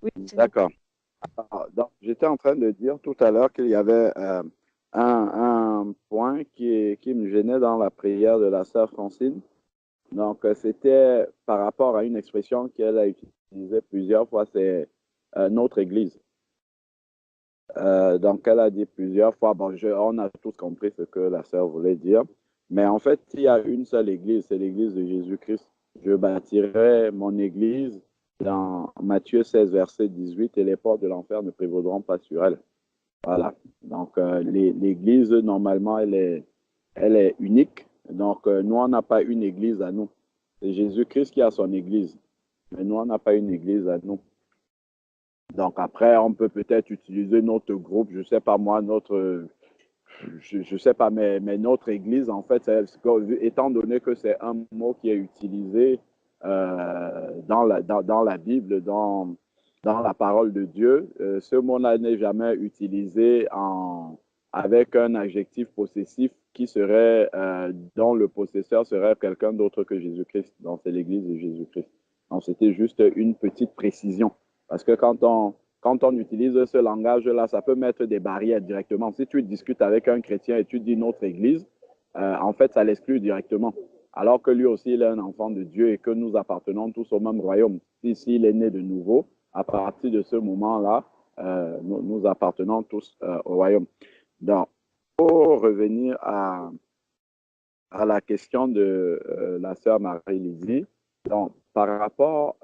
Oui, D'accord. Donc, j'étais en train de dire tout à l'heure qu'il y avait un point qui me gênait dans la prière de la sœur Francine. Donc, c'était par rapport à une expression qu'elle a utilisée plusieurs fois, c'est notre Église. Donc, elle a dit plusieurs fois, bon, on a tous compris ce que la sœur voulait dire, mais en fait, il y a une seule Église, c'est l'Église de Jésus-Christ. Je bâtirai mon Église dans Matthieu 16, verset 18, et les portes de l'enfer ne prévaudront pas sur elle. Voilà. Donc, l'Église, normalement, elle est unique. Donc, nous, on n'a pas une Église à nous. C'est Jésus-Christ qui a son Église, mais nous, on n'a pas une Église à nous. Donc après, on peut peut-être utiliser notre groupe, je ne sais pas moi, je sais pas, mais notre église, en fait, étant donné que c'est un mot qui est utilisé dans la Bible, dans la parole de Dieu, ce mot-là n'est jamais utilisé avec un adjectif possessif qui serait, dont le possesseur serait quelqu'un d'autre que Jésus-Christ. Donc c'est l'église de Jésus-Christ. Donc c'était juste une petite précision. Parce que quand on utilise ce langage-là, ça peut mettre des barrières directement. Si tu discutes avec un chrétien et tu dis notre église, en fait, ça l'exclut directement. Alors que lui aussi, il est un enfant de Dieu et que nous appartenons tous au même royaume. S'il est né de nouveau, à partir de ce moment-là, nous appartenons tous au royaume. Donc, pour revenir à la question de la sœur Marie-Lydie, donc, par rapport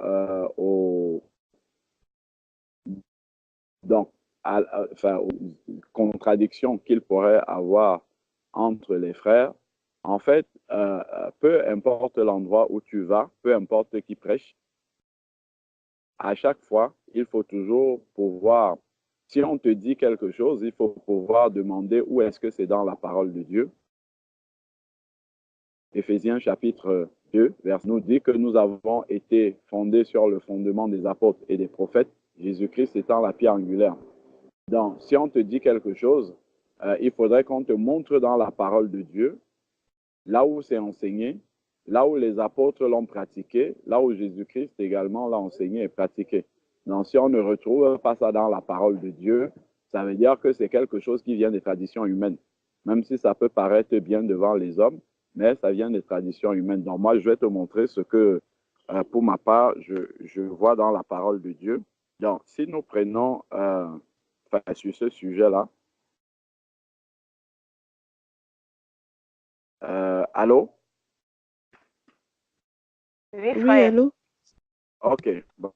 donc, enfin, aux contradictions qu'il pourrait avoir entre les frères, en fait, peu importe l'endroit où tu vas, peu importe qui prêche, à chaque fois, il faut toujours pouvoir, si on te dit quelque chose, il faut pouvoir demander où est-ce que c'est dans la parole de Dieu. Éphésiens chapitre 2, verset nous dit que nous avons été fondés sur le fondement des apôtres et des prophètes, Jésus-Christ étant la pierre angulaire. Donc, si on te dit quelque chose, il faudrait qu'on te montre dans la parole de Dieu, là où c'est enseigné, là où les apôtres l'ont pratiqué, là où Jésus-Christ également l'a enseigné et pratiqué. Donc, si on ne retrouve pas ça dans la parole de Dieu, ça veut dire que c'est quelque chose qui vient des traditions humaines. Même si ça peut paraître bien devant les hommes, mais ça vient des traditions humaines. Donc, moi, je vais te montrer ce que, pour ma part, je vois dans la parole de Dieu. Donc, si nous prenons sur ce sujet-là. Allô? oui, Oui, frère. allô? OK. Bon.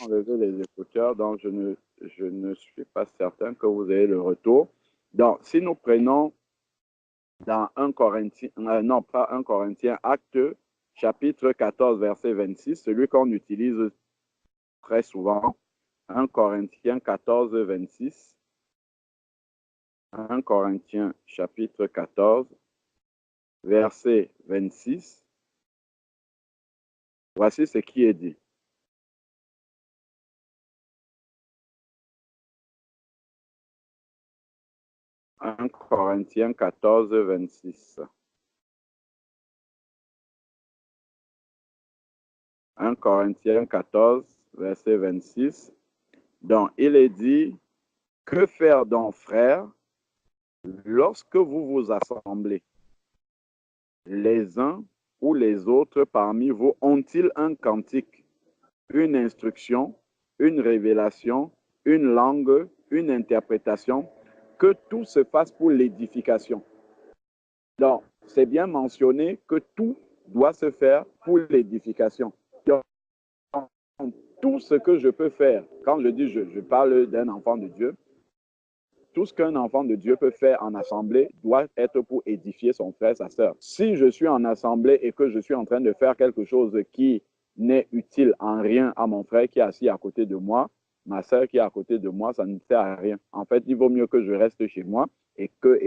Enlever les écouteurs, donc je ne suis pas certain que vous ayez le retour. Donc, si nous prenons dans 1 Corinthiens, non, pas 1 Corinthiens, Acte, chapitre 14, verset 26, celui qu'on utilise très souvent, 1 Corinthiens 14, 26. 1 Corinthiens, chapitre 14, verset 26. Voici ce qui est dit. 1 Corinthiens 14, 26. 1 Corinthiens 14, verset 26. Donc, il est dit, que faire donc, frères, lorsque vous vous assemblez? Les uns ou les autres parmi vous ont-ils un cantique, une instruction, une révélation, une langue, une interprétation? Que tout se fasse pour l'édification. Donc, c'est bien mentionné que tout doit se faire pour l'édification. Donc, tout ce que je peux faire, quand je dis je parle d'un enfant de Dieu, tout ce qu'un enfant de Dieu peut faire en assemblée doit être pour édifier son frère, sa sœur. Si je suis en assemblée et que je suis en train de faire quelque chose qui n'est utile en rien à mon frère qui est assis à côté de moi, ma sœur qui est à côté de moi, ça ne sert à rien. En fait, il vaut mieux que je reste chez moi et que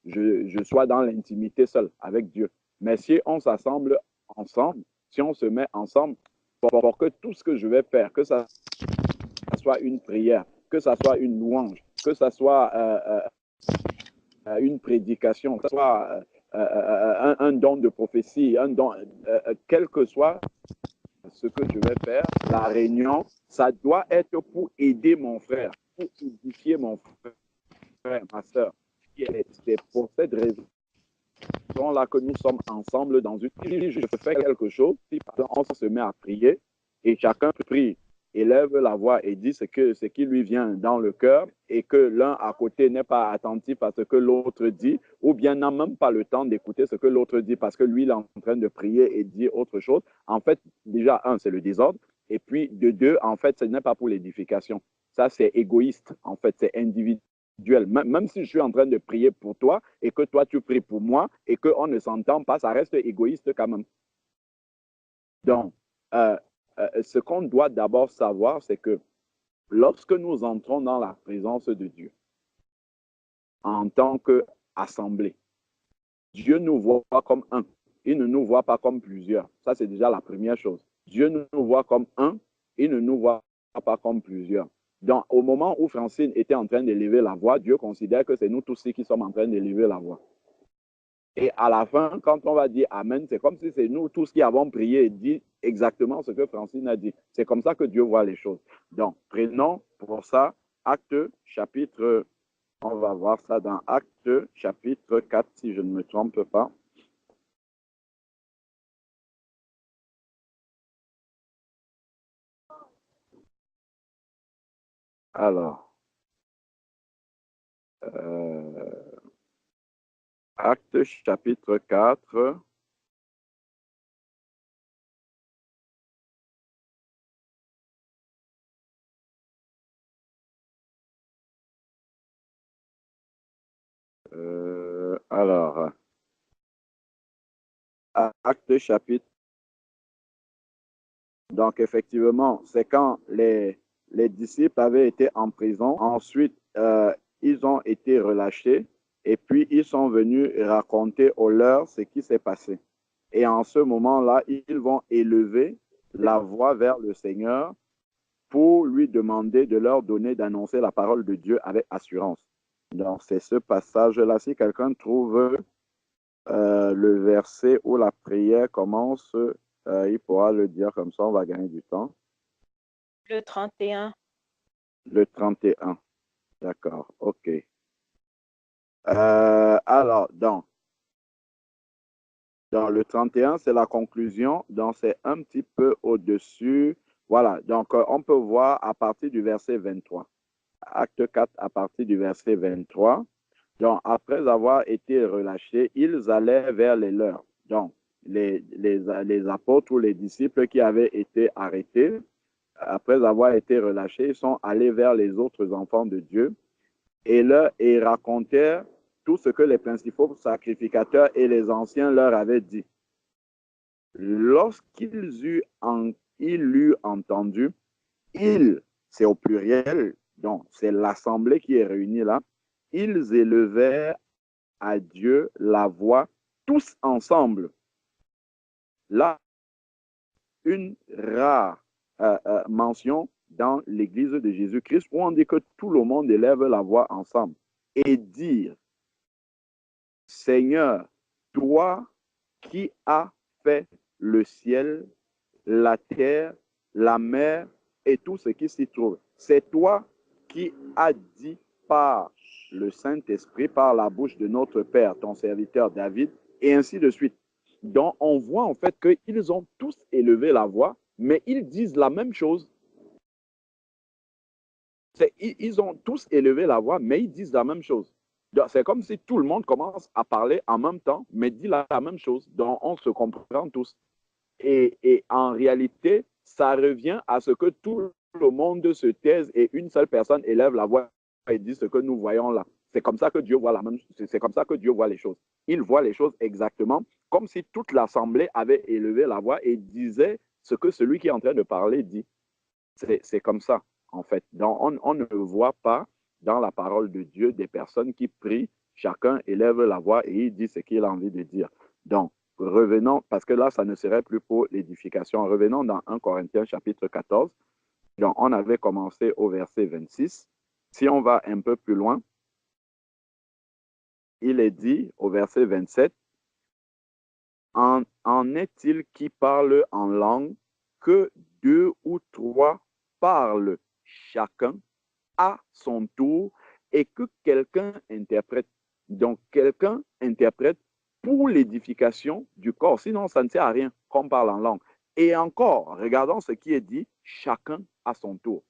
je sois dans l'intimité seul avec Dieu. Mais si on s'assemble ensemble, si on se met ensemble, pour que tout ce que je vais faire, que ça soit une prière, que ça soit une louange, que ça soit une prédication, que ce soit un don de prophétie, un don, quel que soit ce que je vais faire, la réunion, ça doit être pour aider mon frère, pour édifier mon frère, ma soeur. C'est pour cette raison-là que nous sommes ensemble dans une... Si je fais quelque chose, si par exemple, on se met à prier et chacun prie, élève la voix et dit ce qui lui vient dans le cœur et que l'un à côté n'est pas attentif à ce que l'autre dit ou bien n'a même pas le temps d'écouter ce que l'autre dit parce que lui, il est en train de prier et dit autre chose. En fait, déjà, un, c'est le désordre. Et puis, de deux, en fait, ce n'est pas pour l'édification. Ça, c'est égoïste. En fait, c'est individuel. Même si je suis en train de prier pour toi et que toi, tu pries pour moi et qu'on ne s'entend pas, ça reste égoïste quand même. Donc, ce qu'on doit d'abord savoir, c'est que lorsque nous entrons dans la présence de Dieu en tant qu'assemblée, Dieu nous voit comme un. Il ne nous voit pas comme plusieurs. Ça, c'est déjà la première chose. Dieu nous voit comme un. Il ne nous voit pas comme plusieurs. Donc, au moment où Francine était en train d'élever la voix, Dieu considère que c'est nous tous qui sommes en train d'élever la voix. Et à la fin, quand on va dire Amen, c'est comme si c'est nous tous qui avons prié et dit exactement ce que Francine a dit. C'est comme ça que Dieu voit les choses. Donc, prenons pour ça Acte chapitre, on va voir ça dans Acte chapitre 4, si je ne me trompe pas. Alors, Acte chapitre 4. Alors, Acte chapitre. Donc, effectivement, c'est quand les disciples avaient été en prison. Ensuite, ils ont été relâchés et puis ils sont venus raconter aux leurs ce qui s'est passé. Et en ce moment-là, ils vont élever la voix vers le Seigneur pour lui demander de leur donner d'annoncer la parole de Dieu avec assurance. Donc, c'est ce passage-là. Si quelqu'un trouve le verset où la prière commence, il pourra le dire comme ça, on va gagner du temps. Le 31. Le 31. D'accord, ok. Alors, dans le 31, c'est la conclusion, donc c'est un petit peu au-dessus. Voilà, donc on peut voir à partir du verset 23. Acte 4 à partir du verset 23. Donc, après avoir été relâchés, ils allaient vers les leurs. Donc, les apôtres ou les disciples qui avaient été arrêtés, après avoir été relâchés, ils sont allés vers les autres enfants de Dieu et racontèrent tout ce que les principaux sacrificateurs et les anciens leur avaient dit. Lorsqu'ils eurent entendu, ils, c'est au pluriel, donc c'est l'assemblée qui est réunie là, ils élevèrent à Dieu la voix tous ensemble. Là, une rare mention dans l'Église de Jésus-Christ où on dit que tout le monde élève la voix ensemble et dire, Seigneur, toi qui as fait le ciel, la terre, la mer et tout ce qui s'y trouve. C'est toi qui as dit par le Saint-Esprit, par la bouche de notre Père, ton serviteur David, et ainsi de suite. Donc, on voit en fait qu'ils ont tous élevé la voix, mais ils disent la même chose. Ils ont tous élevé la voix, mais ils disent la même chose. C'est comme si tout le monde commence à parler en même temps, mais dit la même chose. Donc, on se comprend tous. Et en réalité, ça revient à ce que tout le monde se taise et une seule personne élève la voix et dit ce que nous voyons là. C'est comme ça que Dieu voit c'est comme ça que Dieu voit les choses. Il voit les choses exactement comme si toute l'assemblée avait élevé la voix et disait ce que celui qui est en train de parler dit. C'est comme ça, en fait. Donc, on ne voit pas dans la parole de Dieu des personnes qui prient, chacun élève la voix et il dit ce qu'il a envie de dire. Donc, revenons, parce que là, ça ne serait plus pour l'édification. Revenons dans 1 Corinthiens chapitre 14. Donc, on avait commencé au verset 26. Si on va un peu plus loin, il est dit au verset 27, en est-il qui parle en langue que deux ou trois parlent chacun à son tour et que quelqu'un interprète. Donc, quelqu'un interprète pour l'édification du corps. Sinon, ça ne sert à rien qu'on parle en langue. Et encore, regardons ce qui est dit, chacun à son tour.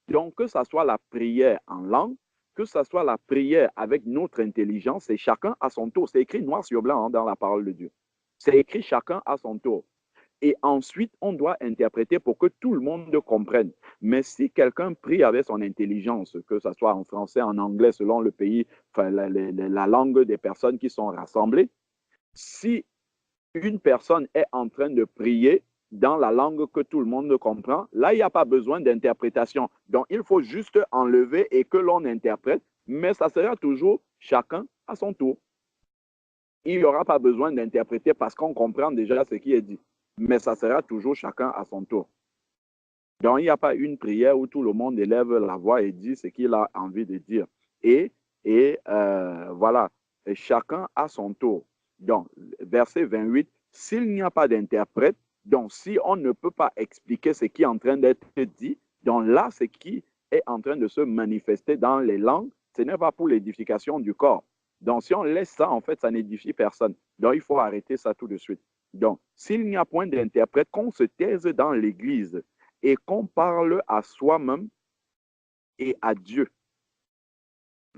Donc, que ce soit la prière en langue, que ce soit la prière avec notre intelligence, c'est chacun à son tour. C'est écrit noir sur blanc dans la parole de Dieu. C'est écrit chacun à son tour. Et ensuite, on doit interpréter pour que tout le monde comprenne. Mais si quelqu'un prie avec son intelligence, que ce soit en français, en anglais, selon le pays, enfin, la langue des personnes qui sont rassemblées, si une personne est en train de prier dans la langue que tout le monde comprend, là, il n'y a pas besoin d'interprétation. Donc, il faut juste enlever et que l'on interprète, mais ça sera toujours chacun à son tour. Il n'y aura pas besoin d'interpréter parce qu'on comprend déjà ce qui est dit. Mais ça sera toujours chacun à son tour. Donc, il n'y a pas une prière où tout le monde élève la voix et dit ce qu'il a envie de dire. Voilà, et chacun à son tour. Donc, verset 28, s'il n'y a pas d'interprète, donc si on ne peut pas expliquer ce qui est en train d'être dit, donc là, ce qui est en train de se manifester dans les langues, ce n'est pas pour l'édification du corps. Donc, si on laisse ça, en fait, ça n'édifie personne. Donc, il faut arrêter ça tout de suite. Donc, s'il n'y a point d'interprète, qu'on se taise dans l'Église et qu'on parle à soi-même et à Dieu.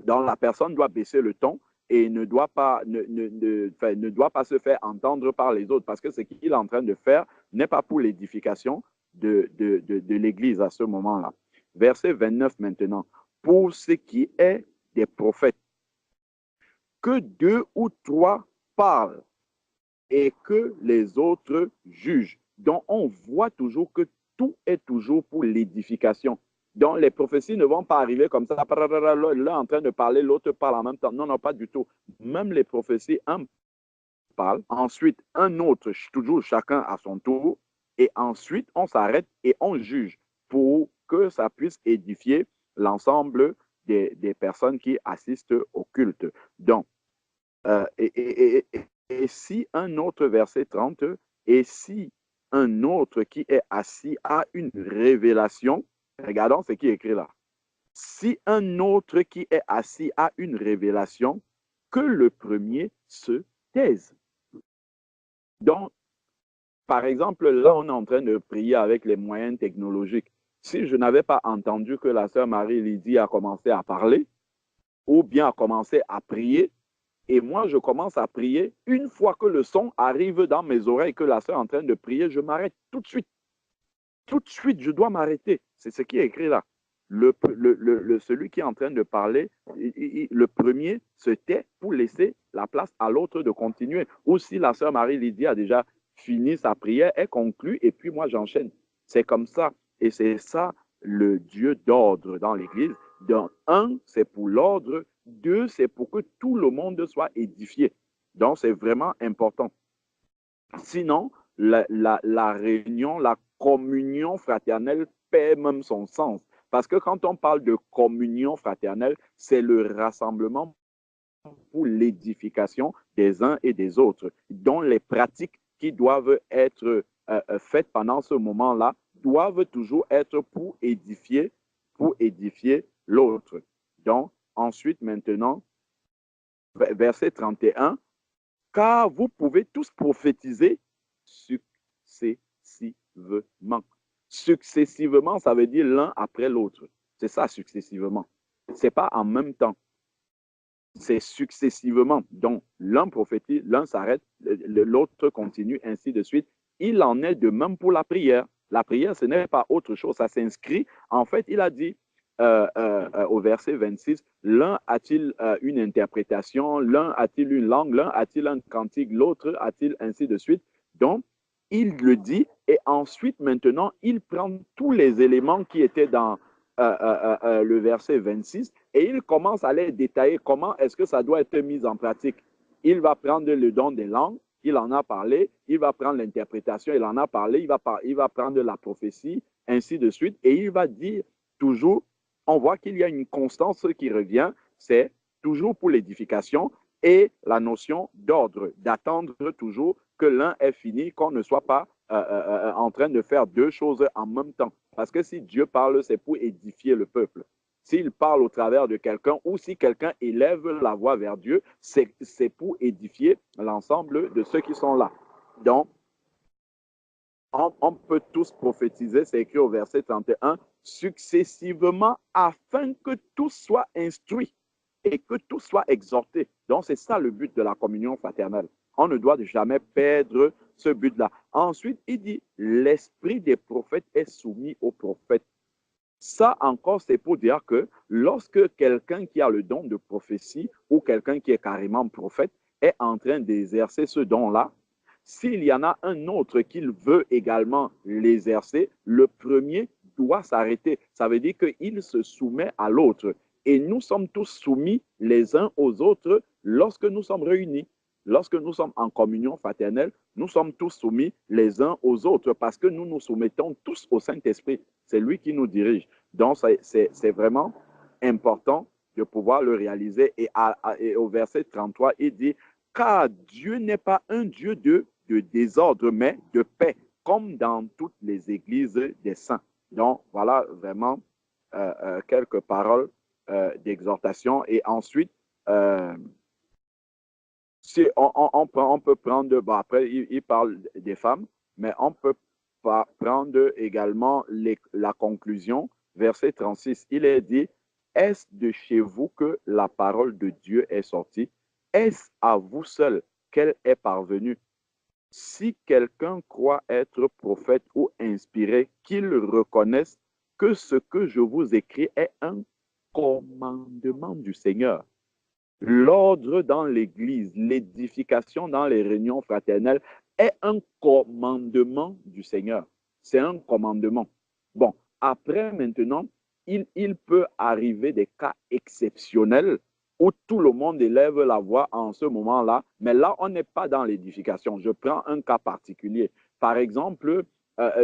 Donc, la personne doit baisser le ton et ne doit pas se faire entendre par les autres parce que ce qu'il est en train de faire n'est pas pour l'édification de l'Église à ce moment-là. Verset 29 maintenant. Pour ce qui est des prophètes, que deux ou trois parlent et que les autres jugent. Donc, on voit toujours que tout est toujours pour l'édification. Donc, les prophéties ne vont pas arriver comme ça, l'un en train de parler, l'autre parle en même temps. Non, non, pas du tout. Même les prophéties, un parle, ensuite un autre, toujours chacun à son tour, et ensuite on s'arrête et on juge pour que ça puisse édifier l'ensemble des personnes qui assistent au culte. Donc, et si un autre, verset 30, et si un autre qui est assis a une révélation, regardons ce qui est écrit là. Si un autre qui est assis a une révélation, que le premier se taise. Donc, par exemple, là, on est en train de prier avec les moyens technologiques. Si je n'avais pas entendu que la sœur Marie-Lydie a commencé à parler, ou bien a commencé à prier, et moi, je commence à prier. Une fois que le son arrive dans mes oreilles, que la sœur est en train de prier, je m'arrête tout de suite. Tout de suite, je dois m'arrêter. C'est ce qui est écrit là. Celui qui est en train de parler, le premier se tait pour laisser la place à l'autre de continuer. Ou si la sœur Marie-Lydie a déjà fini sa prière, elle conclut et puis moi j'enchaîne. C'est comme ça. Et c'est ça le Dieu d'ordre dans l'Église. Donc, un, c'est pour l'ordre. Deux, c'est pour que tout le monde soit édifié. Donc, c'est vraiment important. Sinon, la réunion, la communion fraternelle perd même son sens. Parce que quand on parle de communion fraternelle, c'est le rassemblement pour l'édification des uns et des autres, dont les pratiques qui doivent être faites pendant ce moment-là doivent toujours être pour édifier l'autre. Donc, ensuite, maintenant, verset 31, car vous pouvez tous prophétiser successivement. Successivement, ça veut dire l'un après l'autre. C'est ça, successivement. Ce n'est pas en même temps. C'est successivement. Donc, l'un prophétise, l'un s'arrête, l'autre continue, ainsi de suite. Il en est de même pour la prière. La prière, ce n'est pas autre chose. Ça s'inscrit. En fait, il a dit au verset 26, l'un a-t-il une interprétation, l'un a-t-il une langue, l'un a-t-il un cantique, l'autre a-t-il ainsi de suite. Donc, il le dit et ensuite, maintenant, il prend tous les éléments qui étaient dans le verset 26 et il commence à les détailler comment est-ce que ça doit être mis en pratique. Il va prendre le don des langues, il en a parlé, il va prendre l'interprétation, il en a parlé, il va prendre la prophétie, ainsi de suite, et il va dire toujours, on voit qu'il y a une constance qui revient, c'est toujours pour l'édification et la notion d'ordre, d'attendre toujours que l'un ait fini, qu'on ne soit pas en train de faire deux choses en même temps. Parce que si Dieu parle, c'est pour édifier le peuple. S'il parle au travers de quelqu'un ou si quelqu'un élève la voix vers Dieu, c'est pour édifier l'ensemble de ceux qui sont là. Donc, on peut tous prophétiser, c'est écrit au verset 31, successivement afin que tout soit instruit et que tout soit exhorté. Donc, c'est ça le but de la communion fraternelle. On ne doit jamais perdre ce but-là. Ensuite, il dit, l'esprit des prophètes est soumis aux prophètes. Ça encore, c'est pour dire que lorsque quelqu'un qui a le don de prophétie ou quelqu'un qui est carrément prophète est en train d'exercer ce don-là, s'il y en a un autre qui veut également l'exercer, le premier doit s'arrêter. Ça veut dire qu'il se soumet à l'autre. Et nous sommes tous soumis les uns aux autres lorsque nous sommes réunis. Lorsque nous sommes en communion fraternelle, nous sommes tous soumis les uns aux autres parce que nous nous soumettons tous au Saint-Esprit. C'est lui qui nous dirige. Donc, c'est vraiment important de pouvoir le réaliser. Et au verset 33, il dit, car Dieu n'est pas un Dieu de désordre, mais de paix, comme dans toutes les églises des saints. Donc, voilà vraiment quelques paroles d'exhortation. Et ensuite, si on peut prendre, bon, après, il parle des femmes, mais on peut prendre également la conclusion, verset 36. Il est dit, est-ce de chez vous que la parole de Dieu est sortie? Est-ce à vous seul qu'elle est parvenue? Si quelqu'un croit être prophète ou inspiré, qu'il reconnaisse que ce que je vous écris est un commandement du Seigneur. L'ordre dans l'Église, l'édification dans les réunions fraternelles est un commandement du Seigneur. C'est un commandement. Bon, après maintenant, il peut arriver des cas exceptionnels où tout le monde élève la voix en ce moment-là, mais là, on n'est pas dans l'édification. Je prends un cas particulier. Par exemple,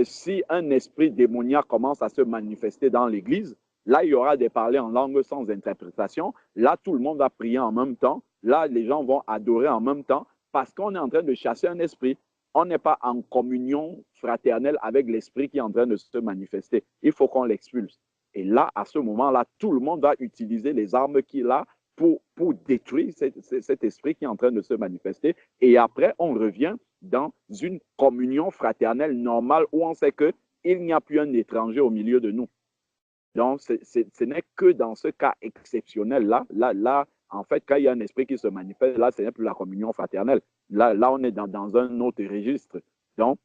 si un esprit démoniaque commence à se manifester dans l'Église, là, il y aura des parlers en langue sans interprétation. Là, tout le monde va prier en même temps. Là, les gens vont adorer en même temps parce qu'on est en train de chasser un esprit. On n'est pas en communion fraternelle avec l'esprit qui est en train de se manifester. Il faut qu'on l'expulse. Et là, à ce moment-là, tout le monde va utiliser les armes qu'il a pour détruire cet esprit qui est en train de se manifester. Et après, on revient dans une communion fraternelle normale où on sait qu'il n'y a plus un étranger au milieu de nous. Donc, ce n'est que dans ce cas exceptionnel-là, en fait, quand il y a un esprit qui se manifeste, là, ce n'est plus la communion fraternelle. Là on est dans un autre registre. Donc,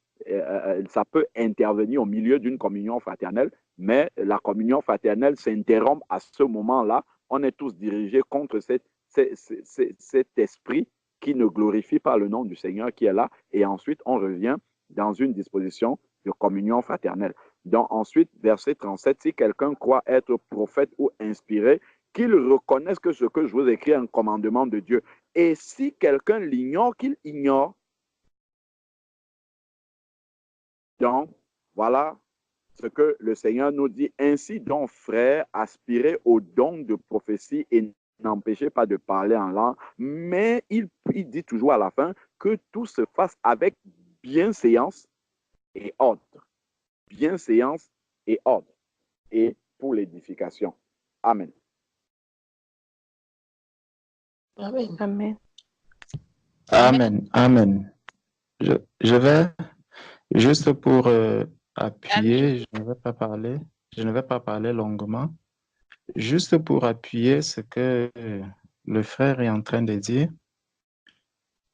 ça peut intervenir au milieu d'une communion fraternelle, mais la communion fraternelle s'interrompt à ce moment-là. On est tous dirigés contre cet esprit qui ne glorifie pas le nom du Seigneur qui est là. Et ensuite, on revient dans une disposition de communion fraternelle. Donc ensuite, verset 37, si quelqu'un croit être prophète ou inspiré, qu'il reconnaisse que ce que je vous écris est un commandement de Dieu. Et si quelqu'un l'ignore, qu'il ignore. Donc, voilà ce que le Seigneur nous dit. Ainsi donc, frères, aspirez au don de prophétie et n'empêchez pas de parler en langue. Mais il dit toujours à la fin que tout se fasse avec bienséance et ordre. Bienséance et ordre, et pour l'édification. Amen. Amen. Amen. Amen. Amen. Je vais, juste pour appuyer, je ne vais pas parler longuement, juste pour appuyer ce que le frère est en train de dire.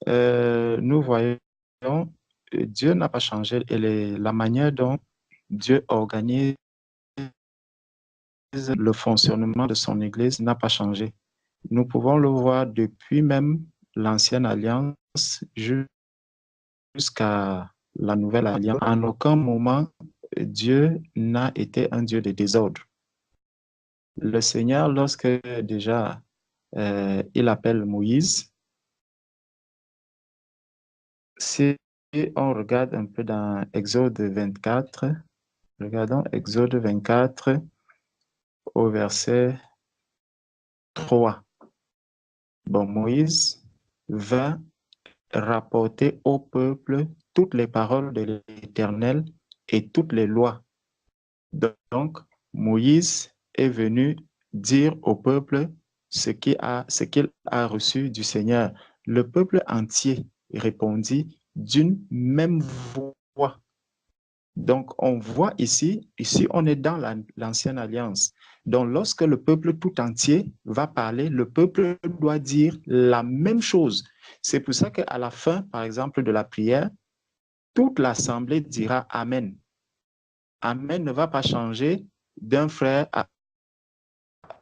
Nous voyons, Dieu n'a pas changé et la manière dont Dieu organise le fonctionnement de son Église n'a pas changé. Nous pouvons le voir depuis même l'ancienne alliance jusqu'à la nouvelle alliance. En aucun moment, Dieu n'a été un Dieu de désordre. Le Seigneur, lorsque déjà il appelle Moïse, si on regarde un peu dans Exode 24, regardons Exode 24 au verset 3. Bon, Moïse va rapporter au peuple toutes les paroles de l'Éternel et toutes les lois. Donc, Moïse est venu dire au peuple ce qu'il a reçu du Seigneur. Le peuple entier répondit d'une même voix. Donc, on voit ici on est dans l'ancienne alliance. Donc, lorsque le peuple tout entier va parler, le peuple doit dire la même chose. C'est pour ça qu'à la fin, par exemple, de la prière, toute l'assemblée dira Amen. Amen ne va pas changer d'un frère à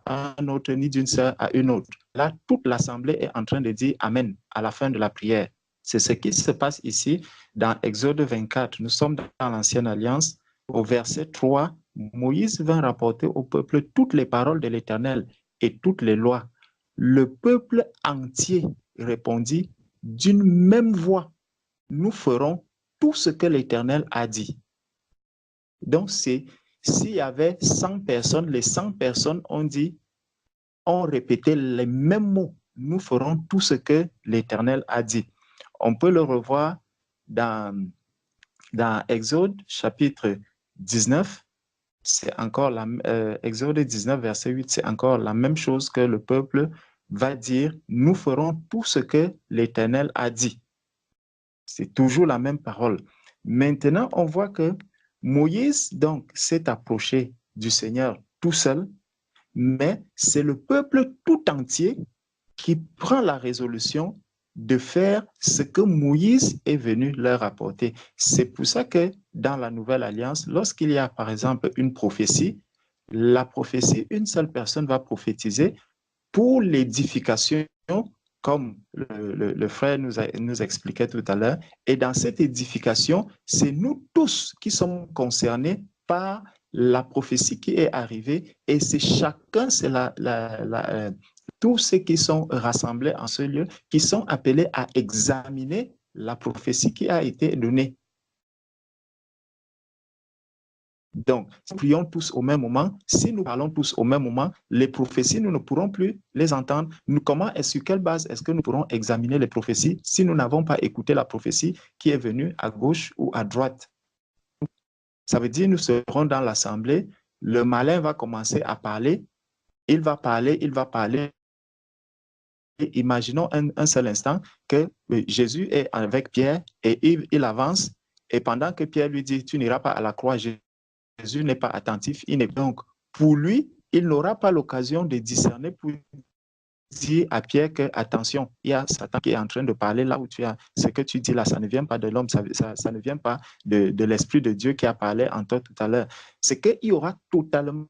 un autre, ni d'une sœur à une autre. Là, toute l'assemblée est en train de dire Amen à la fin de la prière. C'est ce qui se passe ici dans Exode 24. Nous sommes dans l'Ancienne Alliance. Au verset 3, Moïse vint rapporter au peuple toutes les paroles de l'Éternel et toutes les lois. Le peuple entier répondit d'une même voix, nous ferons tout ce que l'Éternel a dit. Donc, s'il y avait 100 personnes, les 100 personnes ont répété les mêmes mots. Nous ferons tout ce que l'Éternel a dit. On peut le revoir dans Exode chapitre 19. C'est encore Exode 19, verset 8, c'est encore la même chose que le peuple va dire. Nous ferons tout ce que l'Éternel a dit. C'est toujours la même parole. Maintenant, on voit que Moïse, donc, s'est approché du Seigneur tout seul, mais c'est le peuple tout entier qui prend la résolution de faire ce que Moïse est venu leur apporter. C'est pour ça que dans la Nouvelle Alliance, lorsqu'il y a par exemple une prophétie, la prophétie, une seule personne va prophétiser pour l'édification, comme le frère nous expliquait tout à l'heure. Et dans cette édification, c'est nous tous qui sommes concernés par la prophétie qui est arrivée, et c'est chacun, c'est tous ceux qui sont rassemblés en ce lieu, qui sont appelés à examiner la prophétie qui a été donnée. Donc, si nous prions tous au même moment, si nous parlons tous au même moment, les prophéties, nous ne pourrons plus les entendre. Sur quelle base est-ce que nous pourrons examiner les prophéties si nous n'avons pas écouté la prophétie qui est venue à gauche ou à droite? Ça veut dire que nous serons dans l'assemblée, le malin va commencer à parler, il va parler. Et imaginons un seul instant que Jésus est avec Pierre et il avance, et pendant que Pierre lui dit, tu n'iras pas à la croix, Jésus n'est pas attentif. Donc, pour lui, il n'aura pas l'occasion de discerner pour dire à Pierre que, attention, il y a Satan qui est en train de parler là où tu as. Ce que tu dis là, ça ne vient pas de l'homme, ça ne vient pas de l'Esprit de Dieu qui a parlé en toi tout à l'heure. C'est qu'il y aura totalement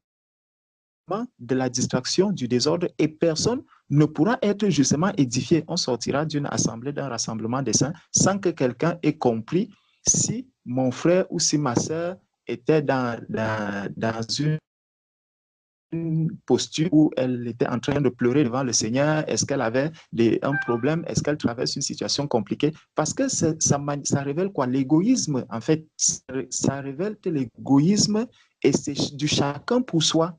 de la distraction, du désordre, et personne ne pourra être justement édifié. On sortira d'une assemblée, d'un rassemblement des saints, sans que quelqu'un ait compris si mon frère ou si ma sœur était dans une posture où elle était en train de pleurer devant le Seigneur. Est-ce qu'elle avait un problème? Est-ce qu'elle traverse une situation compliquée? Parce que ça révèle quoi? L'égoïsme, en fait. Ça révèle que l'égoïsme, et c'est du chacun pour soi.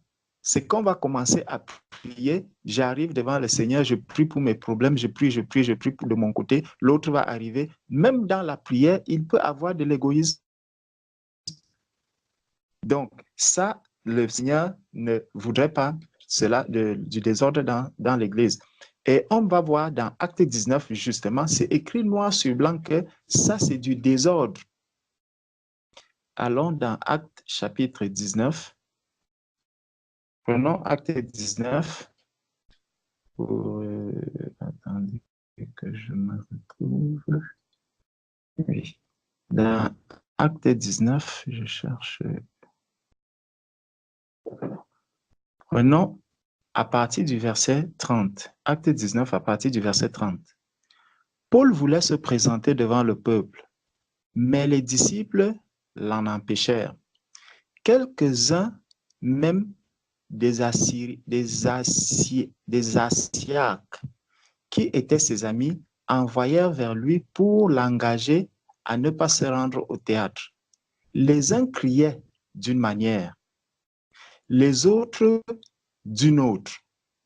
C'est qu'on va commencer à prier. J'arrive devant le Seigneur, je prie pour mes problèmes, je prie de mon côté. L'autre va arriver. Même dans la prière, il peut avoir de l'égoïsme. Donc, ça, le Seigneur ne voudrait pas cela, du désordre dans l'Église. Et on va voir dans Acte 19, justement, c'est écrit noir sur blanc que ça, c'est du désordre. Allons dans Acte chapitre 19. Prenons Acte 19. Attendez que je me retrouve. Oui. Dans Acte 19, je cherche. Prenons à partir du verset 30. Acte 19 à partir du verset 30. Paul voulait se présenter devant le peuple, mais les disciples l'en empêchèrent. Quelques-uns, même des Asiaques, qui étaient ses amis, envoyèrent vers lui pour l'engager à ne pas se rendre au théâtre. Les uns criaient d'une manière, les autres d'une autre.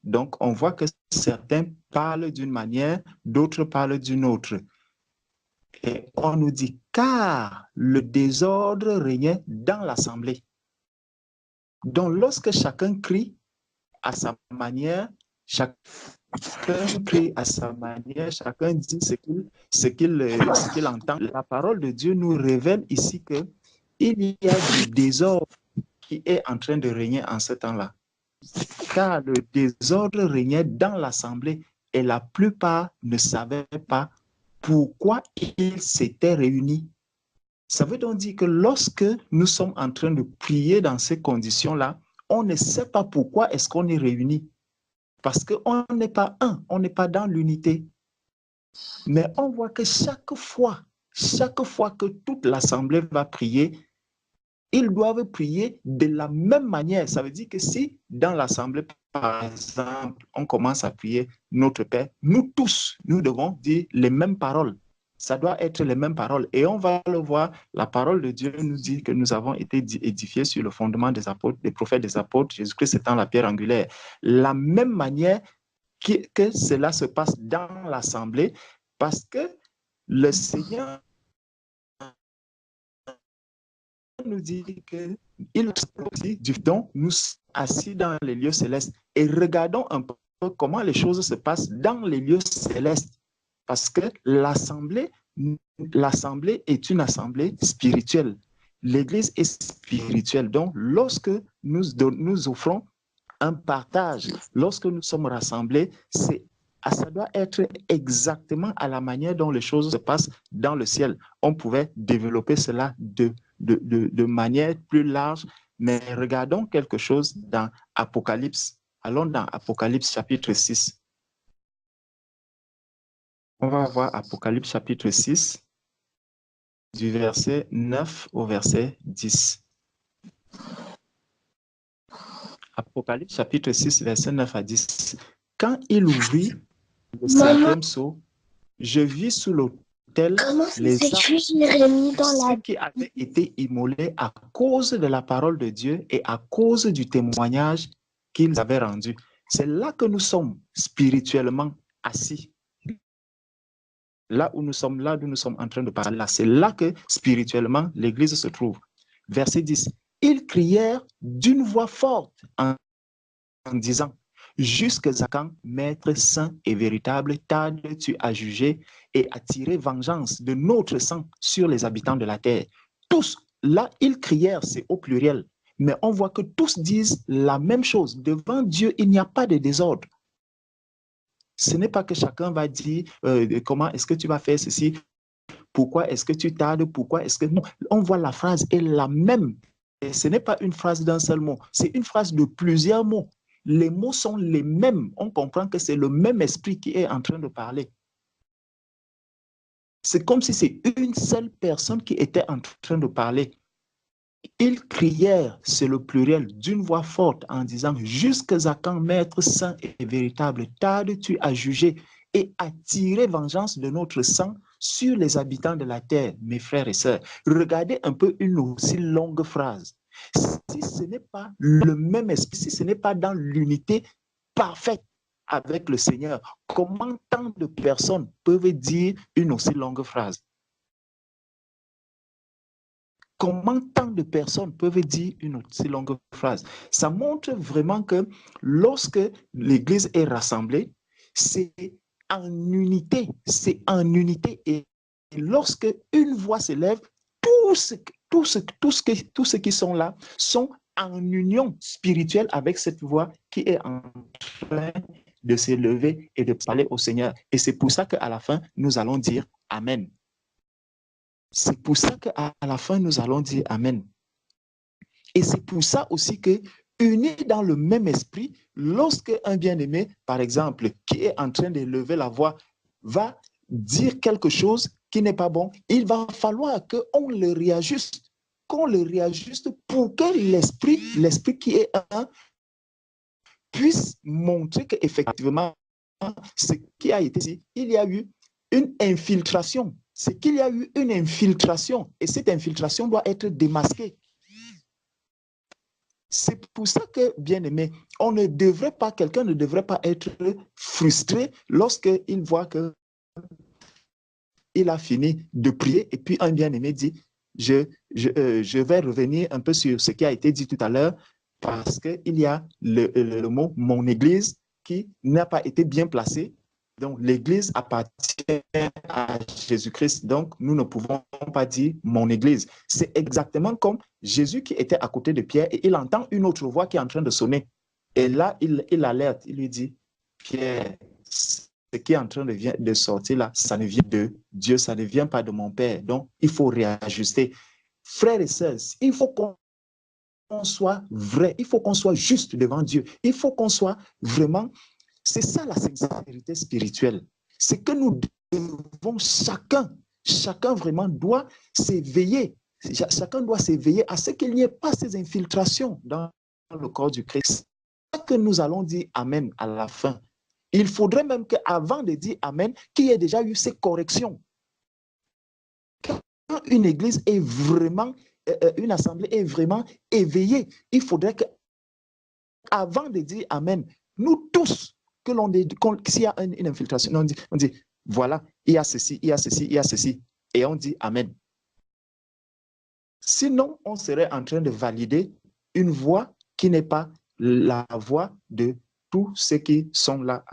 Donc, on voit que certains parlent d'une manière, d'autres parlent d'une autre. Et on nous dit, car le désordre régnait dans l'assemblée. Donc, lorsque chacun crie à sa manière, chacun crie à sa manière, chacun dit ce qu'il entend. La parole de Dieu nous révèle ici qu'il y a du désordre qui est en train de régner en ce temps-là. Car le désordre régnait dans l'assemblée et la plupart ne savaient pas pourquoi ils s'étaient réunis. Ça veut donc dire que lorsque nous sommes en train de prier dans ces conditions-là, on ne sait pas pourquoi est-ce qu'on est réunis. Parce qu'on n'est pas un, on n'est pas dans l'unité. Mais on voit que chaque fois que toute l'assemblée va prier, ils doivent prier de la même manière. Ça veut dire que si dans l'assemblée, par exemple, on commence à prier notre Père, nous tous, nous devons dire les mêmes paroles. Ça doit être les mêmes paroles. Et on va le voir, la parole de Dieu nous dit que nous avons été édifiés sur le fondement des apôtres, des prophètes, des apôtres, Jésus-Christ étant la pierre angulaire. La même manière que cela se passe dans l'assemblée, parce que le Seigneur nous dit qu'il dit du don, nous sommes assis dans les lieux célestes et regardons un peu comment les choses se passent dans les lieux célestes. Parce que l'assemblée est une assemblée spirituelle. L'Église est spirituelle. Donc, lorsque nous offrons un partage, lorsque nous sommes rassemblés, ça doit être exactement à la manière dont les choses se passent dans le ciel. On pouvait développer cela de manière plus large, mais regardons quelque chose dans Apocalypse. Allons dans Apocalypse chapitre 6. On va voir Apocalypse chapitre 6, du verset 9 au verset 10. Apocalypse chapitre 6, verset 9 à 10. Quand il ouvrit le cinquième sceau, je vis sous l'autel les âmes qui avaient été immolés à cause de la parole de Dieu et à cause du témoignage qu'ils avaient rendu. C'est là que nous sommes spirituellement assis. Là où nous sommes en train de parler, là, c'est là que spirituellement l'Église se trouve. Verset 10. Ils crièrent d'une voix forte en disant, jusqu'à quand, Maître saint et véritable, tardes-tu à juger et à tirer vengeance de notre sang sur les habitants de la terre? Tous, là, ils crièrent, c'est au pluriel, mais on voit que tous disent la même chose. Devant Dieu, il n'y a pas de désordre. Ce n'est pas que chacun va dire comment est-ce que tu vas faire ceci, pourquoi est-ce que tu tardes, pourquoi est-ce que... Non, on voit la phrase est la même. Et ce n'est pas une phrase d'un seul mot, c'est une phrase de plusieurs mots. Les mots sont les mêmes. On comprend que c'est le même esprit qui est en train de parler. C'est comme si c'est une seule personne qui était en train de parler. Ils crièrent, c'est le pluriel, d'une voix forte en disant, jusqu'à quand, Maître saint et véritable, tardes-tu à juger et à tirer vengeance de notre sang sur les habitants de la terre, mes frères et sœurs? Regardez un peu une aussi longue phrase. Si ce n'est pas le même esprit, si ce n'est pas dans l'unité parfaite avec le Seigneur, comment tant de personnes peuvent dire une aussi longue phrase? Comment tant de personnes peuvent dire une aussi longue phrase? Ça montre vraiment que lorsque l'Église est rassemblée, c'est en unité, et lorsque une voix s'élève, tous ceux qui sont là sont en union spirituelle avec cette voix qui est en train de s'élever et de parler au Seigneur. Et c'est pour ça qu'à la fin, nous allons dire Amen. C'est pour ça qu'à la fin, nous allons dire Amen. Et c'est pour ça aussi que, unis dans le même esprit, lorsque un bien-aimé, par exemple, qui est en train d'élever la voix, va dire quelque chose qui n'est pas bon, il va falloir qu'on le réajuste, pour que l'esprit qui est un, puisse montrer qu'effectivement, ce qui a été dit, il y a eu une infiltration. C'est qu'il y a eu une infiltration et cette infiltration doit être démasquée. C'est pour ça que, bien aimé, quelqu'un ne devrait pas être frustré lorsqu'il voit que il a fini de prier et puis un bien-aimé dit, je vais revenir un peu sur ce qui a été dit tout à l'heure parce qu'il y a le mot « mon église » qui n'a pas été bien placé. Donc, l'église appartient à Jésus-Christ. Donc, nous ne pouvons pas dire « mon église ». C'est exactement comme Jésus qui était à côté de Pierre et il entend une autre voix qui est en train de sonner. Et là, il alerte, il lui dit « Pierre, ce qui est en train de sortir là, ça ne vient de Dieu, ça ne vient pas de mon Père. Donc, il faut réajuster. » Frères et sœurs, il faut qu'on soit vrai, il faut qu'on soit juste devant Dieu. Il faut qu'on soit vraiment... C'est ça la sincérité spirituelle. C'est que nous devons, chacun vraiment doit s'éveiller. Chacun doit s'éveiller à ce qu'il n'y ait pas ces infiltrations dans le corps du Christ. C'est ça que nous allons dire Amen à la fin. Il faudrait même qu'avant de dire Amen, qu'il y ait déjà eu ces corrections. Quand une église est vraiment, une assemblée est vraiment éveillée, il faudrait qu'avant de dire Amen, nous tous, s'il y a une infiltration, on dit, voilà, il y a ceci, il y a ceci, il y a ceci, et on dit Amen. Sinon, on serait en train de valider une voix qui n'est pas la voix de tous ceux qui sont là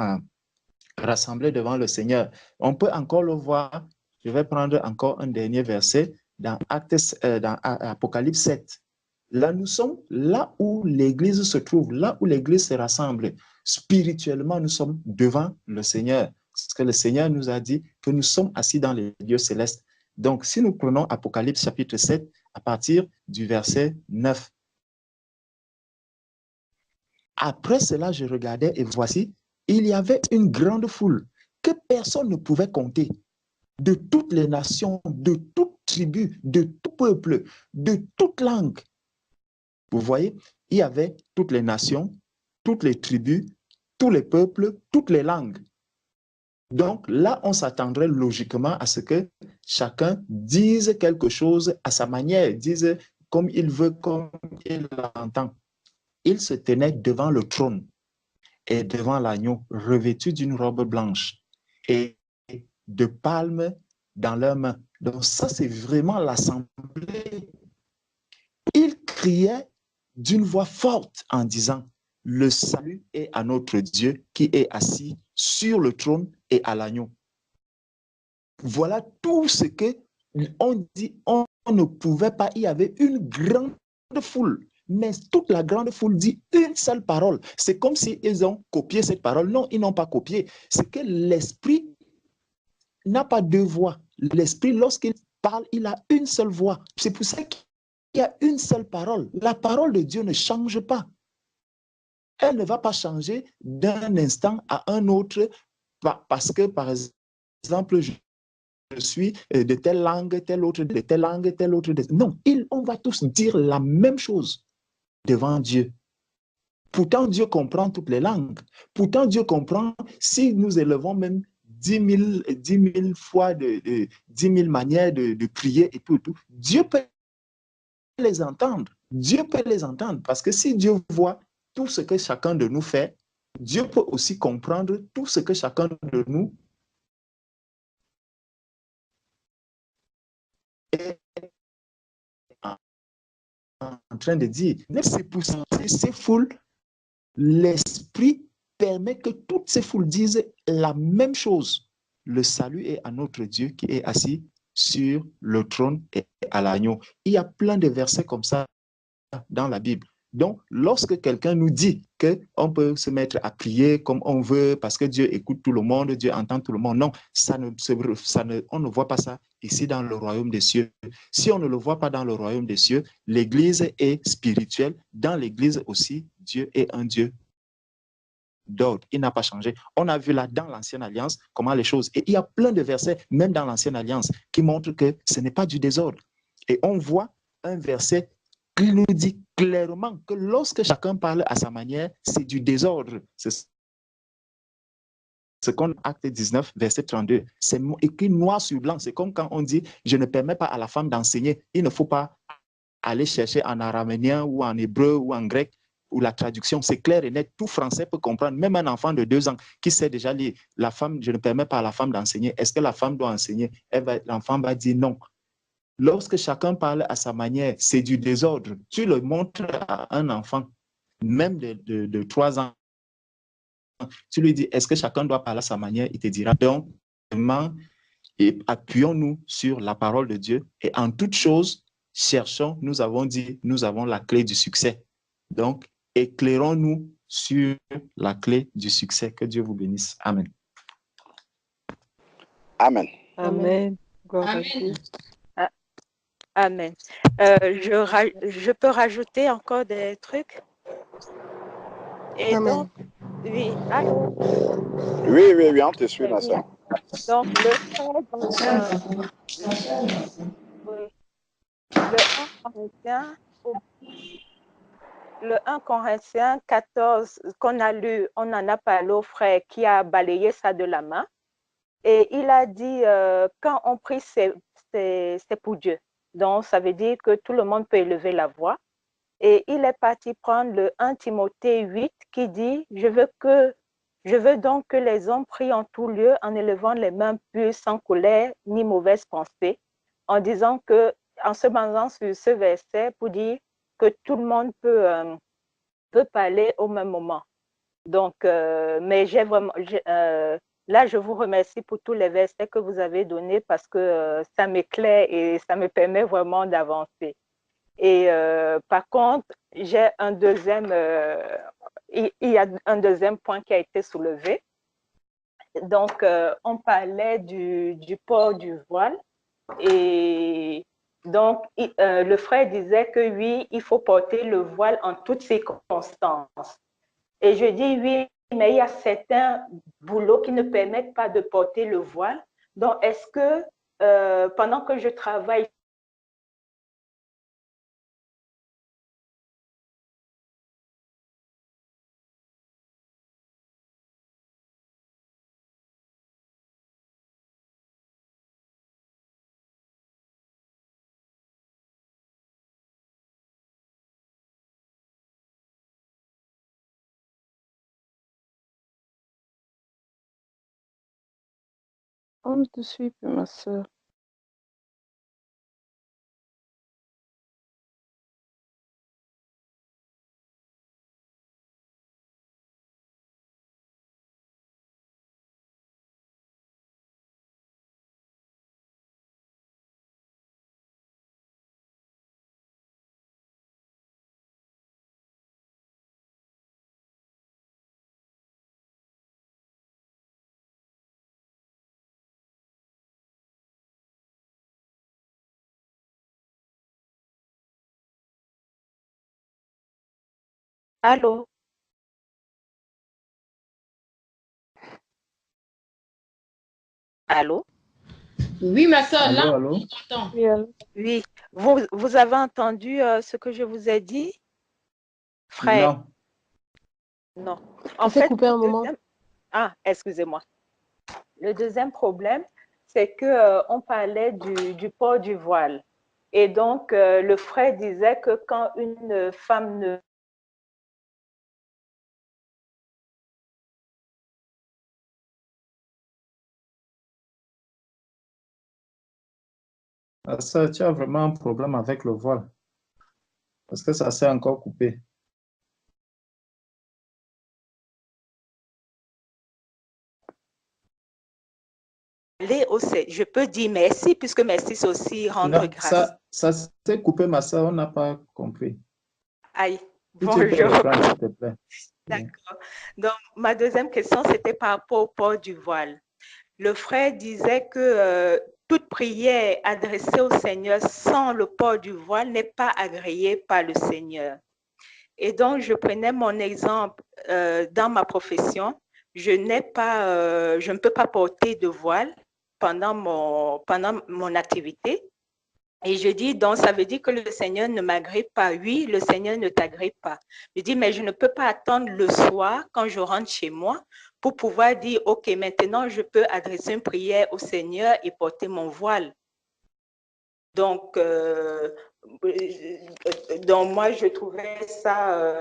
rassemblés devant le Seigneur. On peut encore le voir, je vais prendre encore un dernier verset dans Apocalypse 7. Là, nous sommes là où l'Église se trouve, là où l'Église se rassemble. Spirituellement, nous sommes devant le Seigneur. Parce que le Seigneur nous a dit que nous sommes assis dans les lieux célestes. Donc, si nous prenons Apocalypse chapitre 7, à partir du verset 9. Après cela, je regardais et voici, il y avait une grande foule que personne ne pouvait compter, de toutes les nations, de toutes tribus, de tout peuple, de toute langue. Vous voyez, il y avait toutes les nations, toutes les tribus, tous les peuples, toutes les langues. Donc là, on s'attendrait logiquement à ce que chacun dise quelque chose à sa manière, dise comme il veut, comme il l'entend. Il se tenait devant le trône et devant l'agneau, revêtu d'une robe blanche et de palmes dans leurs mains. Donc ça, c'est vraiment l'assemblée. Il criait d'une voix forte en disant, le salut est à notre Dieu qui est assis sur le trône et à l'agneau. Voilà tout ce que on dit, on ne pouvait pas, il y avait une grande foule, mais toute la grande foule dit une seule parole. C'est comme s'ils ont copié cette parole. Non, ils n'ont pas copié. C'est que l'esprit n'a pas deux voix. L'esprit, lorsqu'il parle, il a une seule voix. C'est pour ça qu'il y a une seule parole. La parole de Dieu ne change pas. Elle ne va pas changer d'un instant à un autre parce que, par exemple, je suis de telle langue, telle autre, de telle langue, telle autre. Non, on va tous dire la même chose devant Dieu. Pourtant, Dieu comprend toutes les langues. Pourtant, Dieu comprend si nous élevons même 10 000 fois, 10 000 manières de prier et tout. Dieu peut les entendre. Dieu peut les entendre parce que si Dieu voit tout ce que chacun de nous fait, Dieu peut aussi comprendre tout ce que chacun de nous est en train de dire. C'est pour ces foules, l'Esprit permet que toutes ces foules disent la même chose. Le salut est à notre Dieu qui est assis sur le trône et à l'agneau. Il y a plein de versets comme ça dans la Bible. Donc, lorsque quelqu'un nous dit qu'on peut se mettre à prier comme on veut parce que Dieu écoute tout le monde, Dieu entend tout le monde, non, on ne voit pas ça ici dans le royaume des cieux. Si on ne le voit pas dans le royaume des cieux, l'Église est spirituelle. Dans l'Église aussi, Dieu est un Dieu d'ordre. Il n'a pas changé. On a vu là dans l'Ancienne Alliance comment les choses... Et il y a plein de versets, même dans l'Ancienne Alliance, qui montrent que ce n'est pas du désordre. Et on voit un verset qui nous dit clairement que lorsque chacun parle à sa manière, c'est du désordre. C'est ce qu'on acte 19, verset 32. C'est écrit noir sur blanc. C'est comme quand on dit, je ne permets pas à la femme d'enseigner. Il ne faut pas aller chercher en araméen ou en hébreu ou en grec ou la traduction, c'est clair et net. Tout Français peut comprendre, même un enfant de 2 ans qui sait déjà lire. La femme, je ne permets pas à la femme d'enseigner. Est-ce que la femme doit enseigner? L'enfant va dire non. Lorsque chacun parle à sa manière, c'est du désordre. Tu le montres à un enfant, même de 3 ans, tu lui dis, est-ce que chacun doit parler à sa manière? Il te dira. Donc, vraiment, appuyons-nous sur la parole de Dieu et en toute chose, cherchons, nous avons dit, nous avons la clé du succès. Donc, éclairons-nous sur la clé du succès. Que Dieu vous bénisse. Amen. Amen. Amen. Gloire à Amen. Dieu. Amen. Je peux rajouter encore des trucs? Et Amen. donc, oui, allô? Oui, on te suit, ma Oui. soeur. Donc, le frère dans oui, le 1 Corinthiens, le 1 Corinthiens 14 qu'on a lu, on en a parlé au frère qui a balayé ça de la main. Et il a dit, quand on prie, c'est pour Dieu. Donc, ça veut dire que tout le monde peut élever la voix. Et il est parti prendre le 1 Timothée 8 qui dit, je veux donc que les hommes prient en tout lieu en élevant les mains pures, sans colère ni mauvaise pensée, en disant que, en se basant sur ce verset pour dire que tout le monde peut parler au même moment. Donc, mais là, je vous remercie pour tous les versets que vous avez donnés parce que ça m'éclaire et ça me permet vraiment d'avancer. Et par contre, j'ai un deuxième, il y a un deuxième point qui a été soulevé. Donc, on parlait du port du voile. Et donc, le frère disait que oui, il faut porter le voile en toutes circonstances. Et je dis oui, mais il y a certains boulots qui ne permettent pas de porter le voile. Donc, est-ce que pendant que je travaille, On ne te suit plus, ma soeur. allô? Allô? Oui, ma soeur, là, Allô? on t'entend. Oui, allô? Oui, vous avez entendu ce que je vous ai dit, frère? Non. Non. On En s'est fait, coupé un moment. excusez-moi. Le deuxième problème, c'est que on parlait du port du voile. Et donc, le frère disait que quand une femme ne Ça, tu as vraiment un problème avec le voile. Parce que ça s'est encore coupé. je peux dire merci, puisque merci, c'est aussi rendre Non, grâce. ça s'est coupé, ma soeur, on n'a pas compris. Aïe, Si tu peux bonjour. reprendre, s'il te plaît. D'accord. Donc, ma deuxième question, c'était par rapport au port du voile. Le frère disait que toute prière adressée au Seigneur sans le port du voile n'est pas agréée par le Seigneur. Et donc, je prenais mon exemple dans ma profession. Je ne peux pas porter de voile pendant mon activité. Et je dis, donc, ça veut dire que le Seigneur ne m'agrippe pas. Oui, le Seigneur ne t'agrippe pas. Je dis, mais je ne peux pas attendre le soir, quand je rentre chez moi, pour pouvoir dire, OK, maintenant, je peux adresser une prière au Seigneur et porter mon voile. Donc, donc moi, je trouvais ça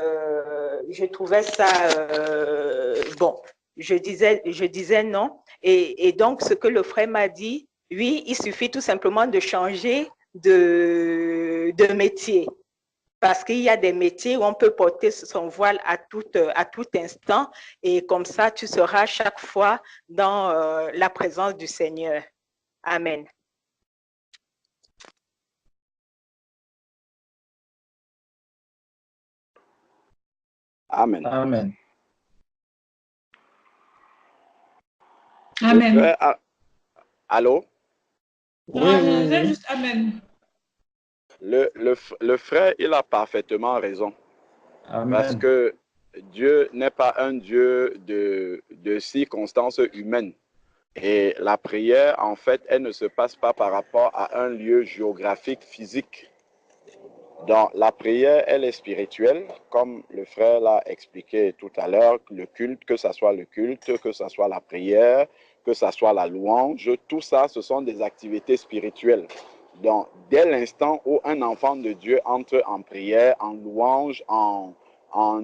bon. Je disais non. Et donc, ce que le frère m'a dit, oui, il suffit tout simplement de changer de métier. Parce qu'il y a des métiers où on peut porter son voile à tout instant. Et comme ça, tu seras chaque fois dans la présence du Seigneur. Amen. Amen. Amen. Amen. Le frère, allô? Non, je Oui, disais oui. juste Amen. Le frère, il a parfaitement raison. Parce Amen. que Dieu n'est pas un Dieu de circonstances humaines. Et la prière, en fait, elle ne se passe pas par rapport à un lieu géographique physique. Donc, la prière, elle est spirituelle, comme le frère l'a expliqué tout à l'heure, le culte, que ce soit le culte, que ce soit la prière, que ce soit la louange, tout ça, ce sont des activités spirituelles. Donc, dès l'instant où un enfant de Dieu entre en prière, en louange, en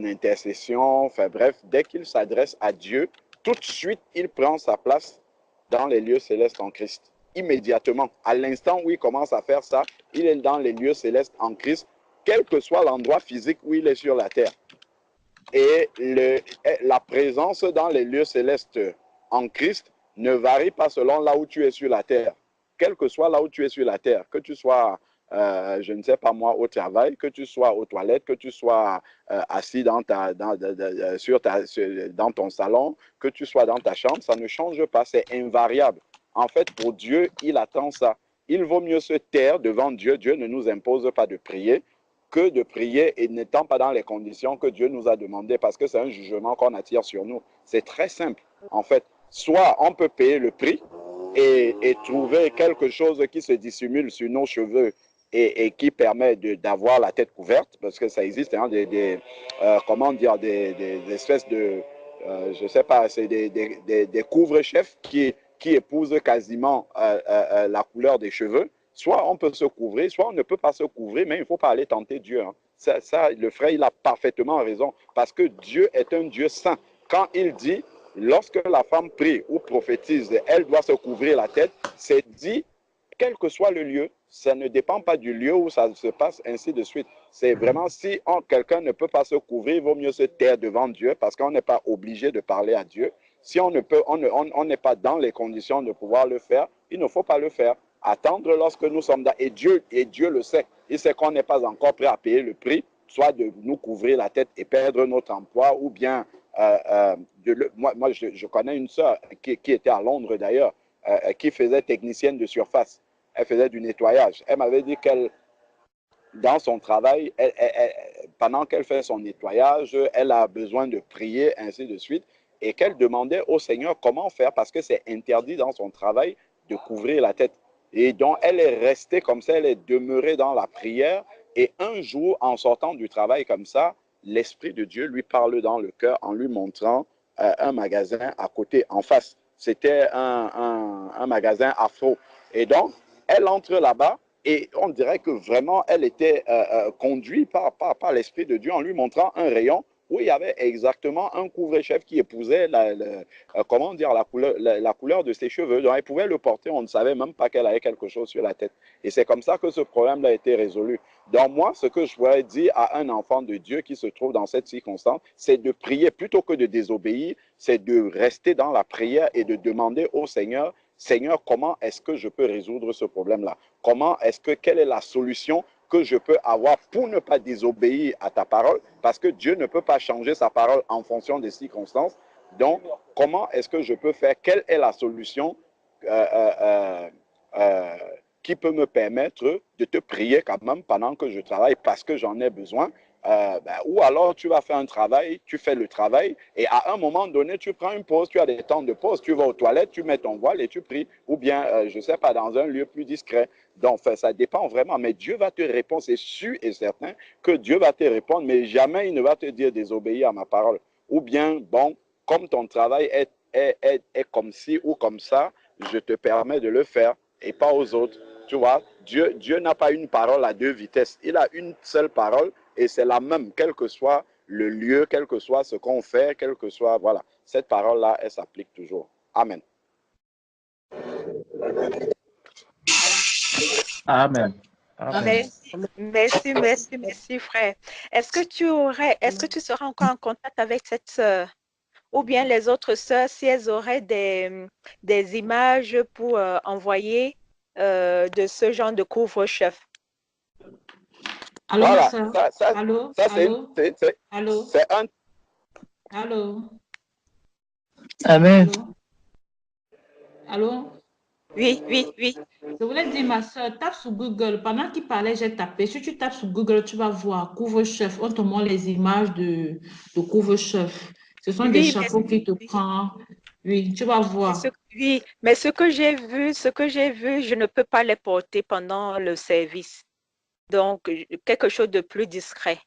intercession, enfin bref, dès qu'il s'adresse à Dieu, tout de suite, il prend sa place dans les lieux célestes en Christ. Immédiatement, à l'instant où il commence à faire ça, il est dans les lieux célestes en Christ, quel que soit l'endroit physique où il est sur la terre. Et la présence dans les lieux célestes en Christ ne varie pas selon là où tu es sur la terre. Quel que soit là où tu es sur la terre, que tu sois, je ne sais pas moi, au travail, que tu sois aux toilettes, que tu sois assis dans ton salon, que tu sois dans ta chambre, ça ne change pas, c'est invariable. En fait, pour Dieu, il attend ça. Il vaut mieux se taire devant Dieu. Dieu ne nous impose pas de prier que de prier et n'étant pas dans les conditions que Dieu nous a demandées, parce que c'est un jugement qu'on attire sur nous. C'est très simple, en fait. Soit on peut payer le prix et trouver quelque chose qui se dissimule sur nos cheveux et qui permet d'avoir la tête couverte, parce que ça existe, hein, comment dire, des espèces de, je ne sais pas, c'est des couvre-chefs qui épousent quasiment la couleur des cheveux. Soit on peut se couvrir, soit on ne peut pas se couvrir, mais il ne faut pas aller tenter Dieu. Hein. Ça, le frère, il a parfaitement raison, parce que Dieu est un Dieu saint. Quand il dit, lorsque la femme prie ou prophétise, elle doit se couvrir la tête, c'est dit, quel que soit le lieu, ça ne dépend pas du lieu où ça se passe, ainsi de suite. C'est vraiment, si quelqu'un ne peut pas se couvrir, il vaut mieux se taire devant Dieu, parce qu'on n'est pas obligé de parler à Dieu. Si on n'est pas dans les conditions de pouvoir le faire, il ne faut pas le faire. Attendre lorsque nous sommes là. Et Dieu le sait. Il sait qu'on n'est pas encore prêt à payer le prix, soit de nous couvrir la tête et perdre notre emploi, ou bien, moi je connais une sœur qui était à Londres d'ailleurs, qui faisait technicienne de surface. Elle faisait du nettoyage. Elle m'avait dit qu'elle, dans son travail, pendant qu'elle fait son nettoyage, elle a besoin de prier, ainsi de suite, et qu'elle demandait au Seigneur comment faire, parce que c'est interdit dans son travail de couvrir la tête. Et donc, elle est restée comme ça, elle est demeurée dans la prière. Et un jour, en sortant du travail comme ça, l'Esprit de Dieu lui parle dans le cœur en lui montrant un magasin à côté, en face. C'était un magasin afro. Et donc, elle entre là-bas et on dirait que vraiment, elle était conduite par l'Esprit de Dieu en lui montrant un rayon où il y avait exactement un couvre-chef qui épousait comment dire, la couleur de ses cheveux. Donc, elle pouvait le porter, on ne savait même pas qu'elle avait quelque chose sur la tête. Et c'est comme ça que ce problème a été résolu. Donc, moi, ce que je pourrais dire à un enfant de Dieu qui se trouve dans cette circonstance, c'est de prier plutôt que de désobéir, c'est de rester dans la prière et de demander au Seigneur, Seigneur, comment est-ce que je peux résoudre ce problème-là? Quelle est la solution que je peux avoir pour ne pas désobéir à ta parole? Parce que Dieu ne peut pas changer sa parole en fonction des circonstances. Donc, comment est-ce que je peux faire? Quelle est la solution qui peut me permettre de te prier quand même pendant que je travaille parce que j'en ai besoin? Ou alors tu vas faire un travail, tu fais le travail et à un moment donné, tu prends une pause, tu as des temps de pause, tu vas aux toilettes, tu mets ton voile et tu pries. Ou bien, je ne sais pas, dans un lieu plus discret. Donc, ça dépend vraiment. Mais Dieu va te répondre, c'est sûr et certain que Dieu va te répondre, mais jamais il ne va te dire désobéir à ma parole. Ou bien, bon, comme ton travail est comme ci ou comme ça, je te permets de le faire et pas aux autres. Tu vois, Dieu n'a pas une parole à deux vitesses. Il a une seule parole et c'est la même, quel que soit le lieu, quel que soit ce qu'on fait, quel que soit, voilà. Cette parole-là, elle s'applique toujours. Amen. Amen. Amen. Merci, frère. Est-ce que tu seras encore en contact avec cette sœur ou bien les autres sœurs si elles auraient des images pour envoyer de ce genre de couvre-chef? Allô, ma Voilà, soeur? ça Allô? c'est Allô? un... Allô? Amen. Allô? Allô? Oui. Je voulais dire, ma soeur, tape sur Google. Pendant qu'il parlait, j'ai tapé. Si tu tapes sur Google, tu vas voir couvre-chef. On te montre les images de couvre-chef. Ce sont des Oui, chapeaux qui te prennent. Oui, tu vas voir. mais ce que j'ai vu, je ne peux pas les porter pendant le service. Donc, quelque chose de plus discret.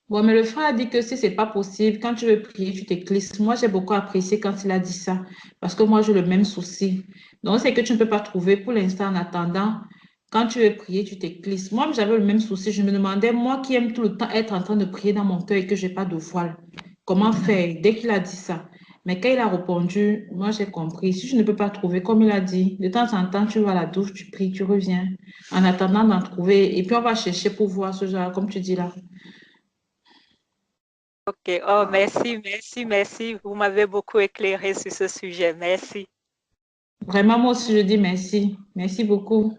Bon, mais le frère a dit que si c'est pas possible, quand tu veux prier, tu t'éclisses. Moi, j'ai beaucoup apprécié quand il a dit ça, parce que moi, j'ai le même souci. Donc, c'est que tu ne peux pas trouver pour l'instant en attendant. Quand tu veux prier, tu t'éclisses. Moi, j'avais le même souci. Je me demandais, moi qui aime tout le temps être en train de prier dans mon cœur et que j'ai pas de voile, comment faire dès qu'il a dit ça? Mais quand il a répondu, moi, j'ai compris. Si je ne peux pas trouver, comme il a dit, de temps en temps, tu vas à la douche, tu pries, tu reviens. En attendant d'en trouver, et puis on va chercher pour voir ce genre, comme tu dis là. Ok, oh, merci. Vous m'avez beaucoup éclairé sur ce sujet. Merci. Vraiment, moi aussi, je dis merci. Merci beaucoup.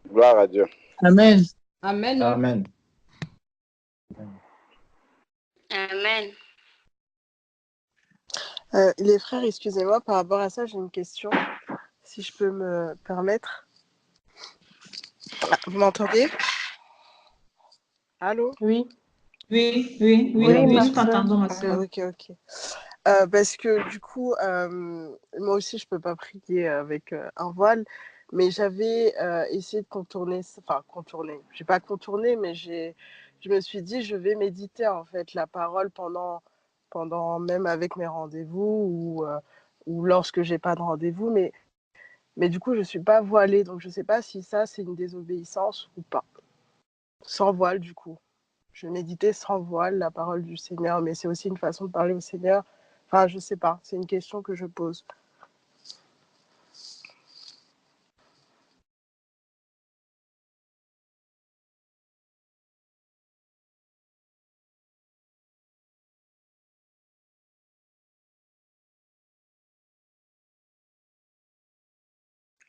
Gloire à Dieu. Amen. Amen. Amen. Amen. Les frères, excusez-moi, par rapport à ça, j'ai une question, si je peux me permettre. Ah, vous m'entendez? Allô? Oui, Oui, nous ma soeur. t'entendons, ma Ah, soeur. ok. Parce que du coup, moi aussi, je peux pas prier avec un voile, mais j'avais essayé de contourner, enfin contourner. J'ai pas contourné, mais je me suis dit, je vais méditer en fait la parole pendant même avec mes rendez-vous ou lorsque j'ai pas de rendez-vous, mais du coup, je suis pas voilée, donc je sais pas si ça c'est une désobéissance ou pas. Sans voile, du coup. Je méditais sans voile la parole du Seigneur, mais c'est aussi une façon de parler au Seigneur. Enfin, je sais pas, c'est une question que je pose.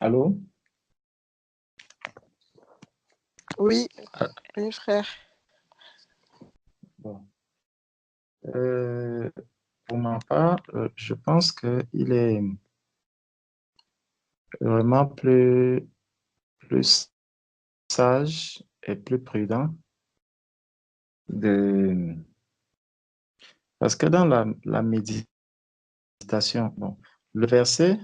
Allô? Oui, Ah, oui, frère. bon. Euh, pour ma part, je pense qu'il est vraiment plus sage et plus prudent de... Parce que dans la méditation, bon, le verset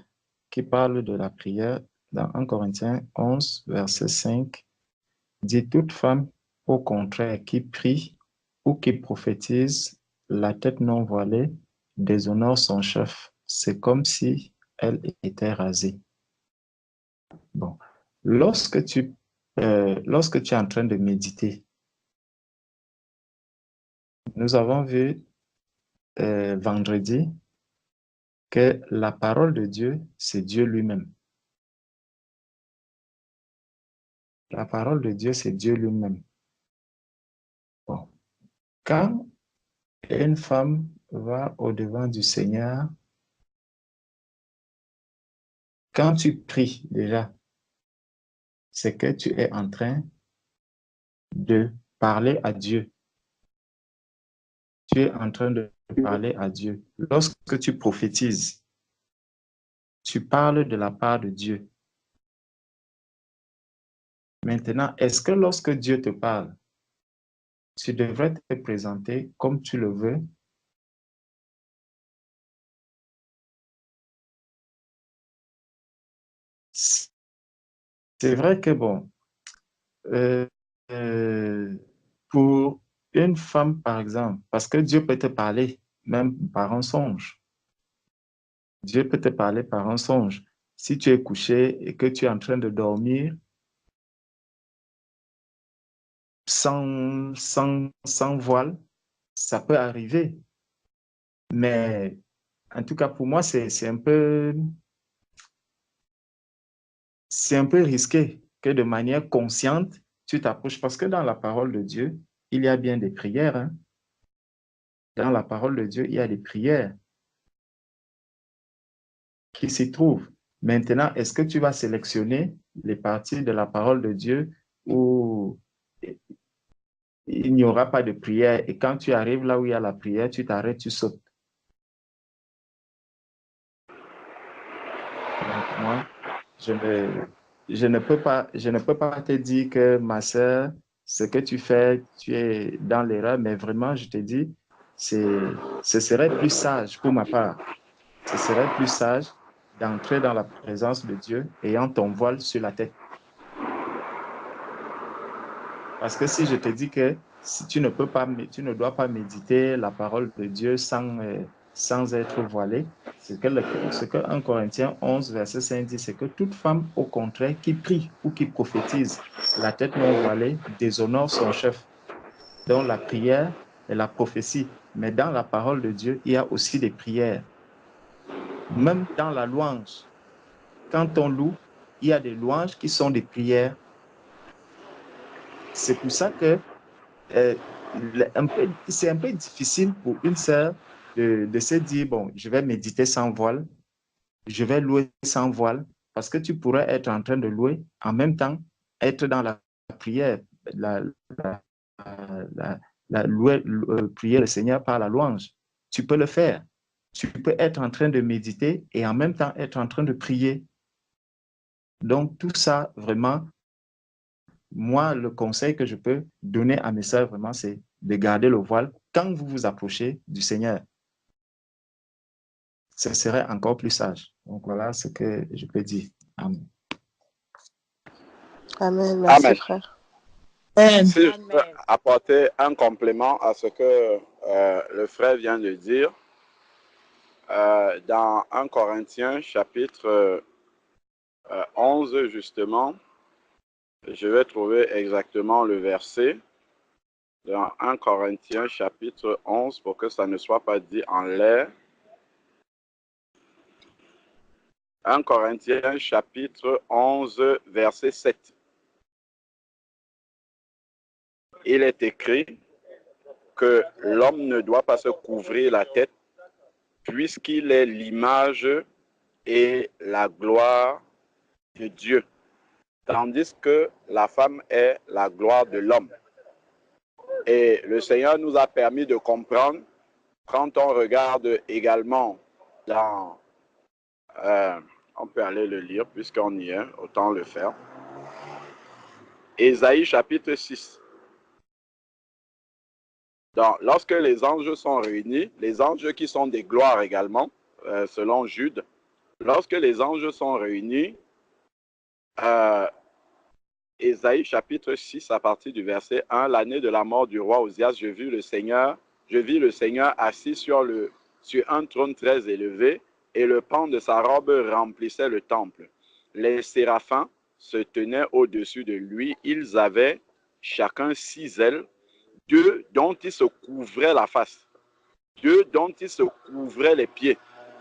qui parle de la prière dans 1 Corinthiens 11, verset 5, dit toute femme, au contraire, qui prie ou qui prophétise, la tête non voilée, déshonore son chef. C'est comme si elle était rasée. Bon, lorsque tu es en train de méditer, nous avons vu vendredi que la parole de Dieu, c'est Dieu lui-même. La parole de Dieu, c'est Dieu lui-même. Bon. Quand une femme va au-devant du Seigneur, quand tu pries déjà, c'est que tu es en train de parler à Dieu. Tu es en train de parler à Dieu. Lorsque tu prophétises, tu parles de la part de Dieu. Maintenant, est-ce que lorsque Dieu te parle, tu devrais te présenter comme tu le veux? C'est vrai que bon, euh, euh, pour une femme, par exemple, parce que Dieu peut te parler, même par un songe. Dieu peut te parler par un songe. Si tu es couché et que tu es en train de dormir sans voile, ça peut arriver. Mais en tout cas, pour moi, c'est un peu risqué que de manière consciente, tu t'approches. Parce que dans la parole de Dieu, il y a bien des prières. Hein. Dans la parole de Dieu, il y a des prières qui s'y trouvent. Maintenant, est-ce que tu vas sélectionner les parties de la parole de Dieu où il n'y aura pas de prière et quand tu arrives là où il y a la prière, tu t'arrêtes, tu sautes? Donc, moi, je ne peux pas te dire que ma sœur, ce que tu fais, tu es dans l'erreur, mais vraiment, je te dis, ce serait plus sage pour ma part. Ce serait plus sage d'entrer dans la présence de Dieu ayant ton voile sur la tête. Parce que si je te dis que si tu ne dois pas méditer la parole de Dieu sans être voilé, ce que 1 Corinthiens 11, verset 5 dit, c'est que toute femme, au contraire, qui prie ou qui prophétise la tête non voilée, déshonore son chef. Donc la prière et la prophétie. Mais dans la parole de Dieu, il y a aussi des prières. Même dans la louange, quand on loue, il y a des louanges qui sont des prières. C'est pour ça que c'est un peu difficile pour une sœur de se dire, bon, je vais méditer sans voile, je vais louer sans voile, parce que tu pourrais être en train de louer, en même temps, être dans la prière, prier le Seigneur par la louange. Tu peux le faire. Tu peux être en train de méditer et en même temps être en train de prier. Donc, tout ça, vraiment, moi, le conseil que je peux donner à mes sœurs, vraiment, c'est de garder le voile quand vous vous approchez du Seigneur. Ce serait encore plus sage. Donc, voilà ce que je peux dire. Amen. Amen. Merci, Amen. frère. Si je peux apporter un complément à ce que le frère vient de dire, dans 1 Corinthiens chapitre 11, justement, je vais trouver exactement le verset. Dans 1 Corinthiens chapitre 11, pour que ça ne soit pas dit en l'air. 1 Corinthiens chapitre 11, verset 7. Il est écrit que l'homme ne doit pas se couvrir la tête puisqu'il est l'image et la gloire de Dieu, tandis que la femme est la gloire de l'homme. Et le Seigneur nous a permis de comprendre, quand on regarde également dans... on peut aller le lire puisqu'on y est, autant le faire. Ésaïe chapitre 6. Donc, lorsque les anges sont réunis, les anges qui sont des gloires également, selon Jude, lorsque les anges sont réunis, Ésaïe chapitre 6 à partir du verset 1, l'année de la mort du roi Osias, je vis le Seigneur assis sur un trône très élevé, et le pan de sa robe remplissait le temple. Les séraphins se tenaient au-dessus de lui, ils avaient chacun 6 ailes, 2 dont ils se couvraient la face, 2 dont ils se couvraient les pieds,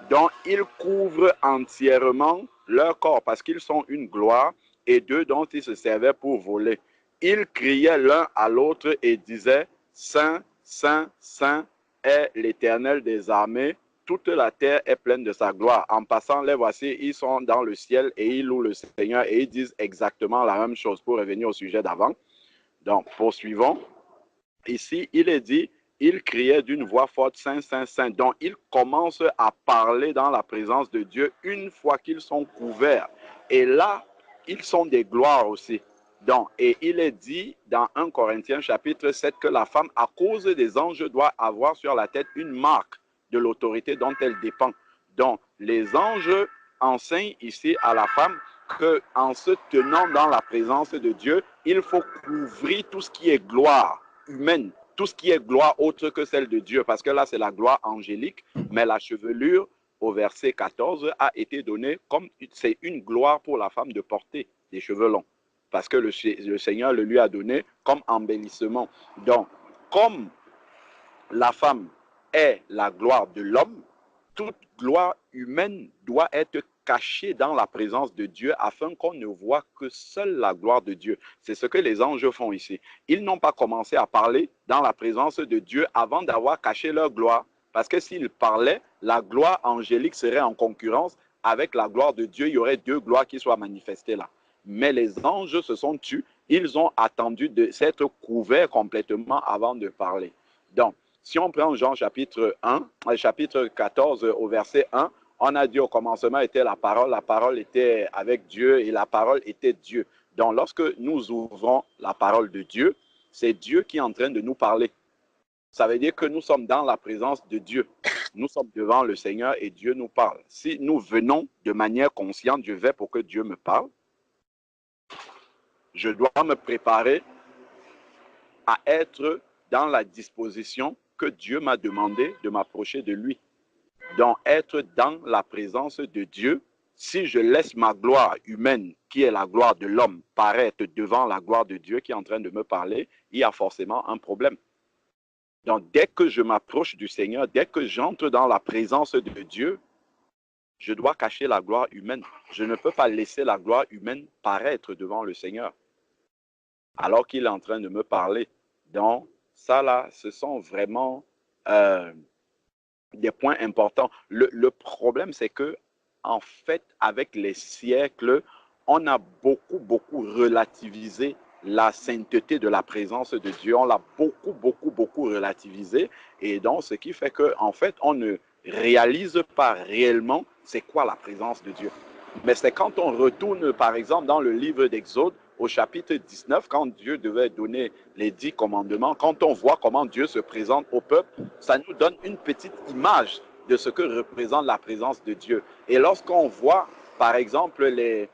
dont ils couvrent entièrement leur corps parce qu'ils sont une gloire, et 2 dont ils se servaient pour voler. Ils criaient l'un à l'autre et disaient, Saint, Saint, Saint est l'Éternel des armées, toute la terre est pleine de sa gloire. En passant, les voici, ils sont dans le ciel et ils louent le Seigneur et ils disent exactement la même chose pour revenir au sujet d'avant. Donc, poursuivons. Ici, il est dit, ils criaient d'une voix forte, Saint, Saint, Saint. Donc, ils commencent à parler dans la présence de Dieu une fois qu'ils sont couverts. Et là, ils sont des gloires aussi. Donc, et il est dit dans 1 Corinthiens chapitre 7 que la femme, à cause des anges, doit avoir sur la tête une marque de l'autorité dont elle dépend. Donc, les anges enseignent ici à la femme qu'en se tenant dans la présence de Dieu, il faut couvrir tout ce qui est gloire humaine, tout ce qui est gloire autre que celle de Dieu, parce que là, c'est la gloire angélique, mais la chevelure au verset 14 a été donné comme c'est une gloire pour la femme de porter des cheveux longs. Parce que le Seigneur le lui a donné comme embellissement. Donc, comme la femme est la gloire de l'homme, toute gloire humaine doit être cachée dans la présence de Dieu afin qu'on ne voit que seule la gloire de Dieu. C'est ce que les anges font ici. Ils n'ont pas commencé à parler dans la présence de Dieu avant d'avoir caché leur gloire. Parce que s'ils parlaient, la gloire angélique serait en concurrence avec la gloire de Dieu. Il y aurait deux gloires qui soient manifestées là. Mais les anges se sont tus. Ils ont attendu de s'être couverts complètement avant de parler. Donc, si on prend Jean chapitre 14 au verset 1, on a dit au commencement était la parole était avec Dieu et la parole était Dieu. Donc lorsque nous ouvrons la parole de Dieu, c'est Dieu qui est en train de nous parler. Ça veut dire que nous sommes dans la présence de Dieu. Nous sommes devant le Seigneur et Dieu nous parle. Si nous venons de manière consciente, je vais pour que Dieu me parle, je dois me préparer à être dans la disposition que Dieu m'a demandé de m'approcher de lui. Donc, être dans la présence de Dieu, si je laisse ma gloire humaine, qui est la gloire de l'homme, paraître devant la gloire de Dieu qui est en train de me parler, il y a forcément un problème. Donc, dès que je m'approche du Seigneur, dès que j'entre dans la présence de Dieu, je dois cacher la gloire humaine. Je ne peux pas laisser la gloire humaine paraître devant le Seigneur, alors qu'il est en train de me parler. Donc, ça là, ce sont vraiment des points importants. Le problème, c'est que, en fait, avec les siècles, on a beaucoup relativisé la sainteté de la présence de Dieu. On l'a beaucoup relativisé. Et donc, ce qui fait qu'en fait, on ne réalise pas réellement c'est quoi la présence de Dieu. Mais c'est quand on retourne, par exemple, dans le livre d'Exode, au chapitre 19, quand Dieu devait donner les 10 commandements, quand on voit comment Dieu se présente au peuple, ça nous donne une petite image de ce que représente la présence de Dieu. Et lorsqu'on voit, par exemple, les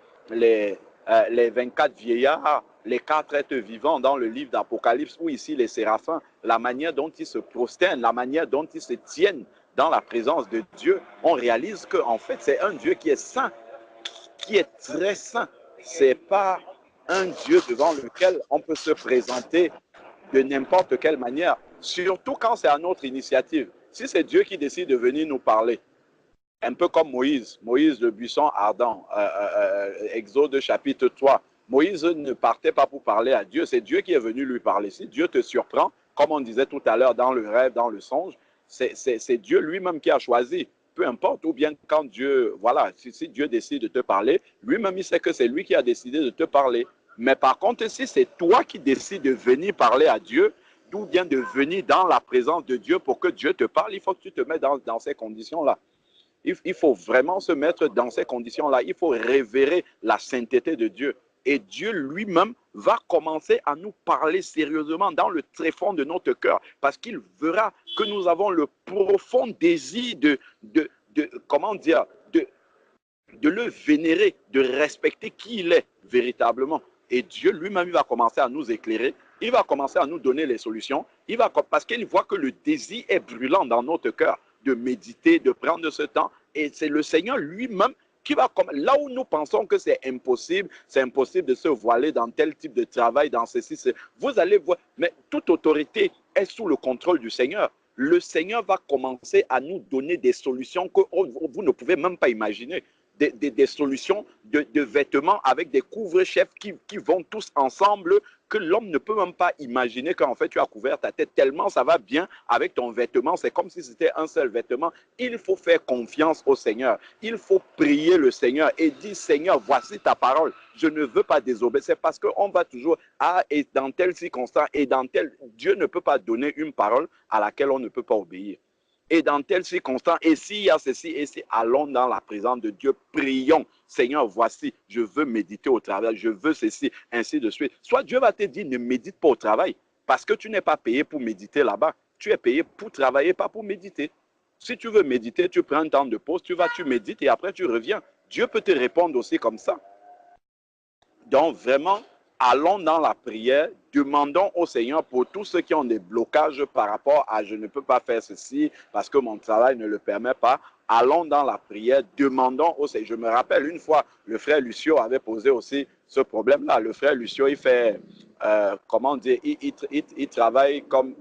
24 vieillards, les 4 êtres vivants dans le livre d'Apocalypse, ou ici les séraphins, la manière dont ils se prosternent, la manière dont ils se tiennent dans la présence de Dieu, on réalise qu'en fait, c'est un Dieu qui est saint, qui est très saint. Ce n'est pas un Dieu devant lequel on peut se présenter de n'importe quelle manière, surtout quand c'est à notre initiative. Si c'est Dieu qui décide de venir nous parler, un peu comme Moïse le buisson ardent, Exode chapitre 3, Moïse ne partait pas pour parler à Dieu, c'est Dieu qui est venu lui parler. Si Dieu te surprend, comme on disait tout à l'heure dans le rêve, dans le songe, c'est Dieu lui-même qui a choisi. Peu importe, ou bien quand Dieu, voilà, si Dieu décide de te parler, lui-même il sait que c'est lui qui a décidé de te parler. Mais par contre, si c'est toi qui décides de venir parler à Dieu, ou bien de venir dans la présence de Dieu pour que Dieu te parle, il faut que tu te mettes dans ces conditions-là. Il faut vraiment se mettre dans ces conditions-là. Il faut révérer la sainteté de Dieu. Et Dieu lui-même va commencer à nous parler sérieusement dans le tréfonds de notre cœur, parce qu'il verra que nous avons le profond désir de le vénérer, de respecter qui il est véritablement. Et Dieu lui-même, il va commencer à nous éclairer, il va commencer à nous donner les solutions, parce qu'il voit que le désir est brûlant dans notre cœur, de méditer, de prendre ce temps. Et c'est le Seigneur lui-même qui va, là où nous pensons que c'est impossible de se voiler dans tel type de travail, dans ceci, vous allez voir, mais toute autorité est sous le contrôle du Seigneur. Le Seigneur va commencer à nous donner des solutions que vous ne pouvez même pas imaginer. Des solutions de vêtements avec des couvre-chefs qui vont tous ensemble, que l'homme ne peut même pas imaginer qu'en fait tu as couvert ta tête tellement ça va bien avec ton vêtement, c'est comme si c'était un seul vêtement. Il faut faire confiance au Seigneur, il faut prier le Seigneur et dire Seigneur, voici ta parole, je ne veux pas désobéir. C'est parce qu'on va toujours, et dans telle circonstance, et dans tel, Dieu ne peut pas donner une parole à laquelle on ne peut pas obéir. Et dans telle circonstance, et s'il y a ceci, et si, allons dans la présence de Dieu, prions. Seigneur, voici, je veux méditer au travail, je veux ceci, ainsi de suite. Soit Dieu va te dire, ne médite pas au travail, parce que tu n'es pas payé pour méditer là-bas. Tu es payé pour travailler, pas pour méditer. Si tu veux méditer, tu prends un temps de pause, tu médites et après tu reviens. Dieu peut te répondre aussi comme ça. Donc vraiment, allons dans la prière, demandons au Seigneur pour tous ceux qui ont des blocages par rapport à je ne peux pas faire ceci parce que mon travail ne le permet pas. allons dans la prière, demandons au Seigneur. Je me rappelle une fois, le frère Lucio avait posé aussi ce problème-là. Le frère Lucio, il fait, comment dire, il travaille comme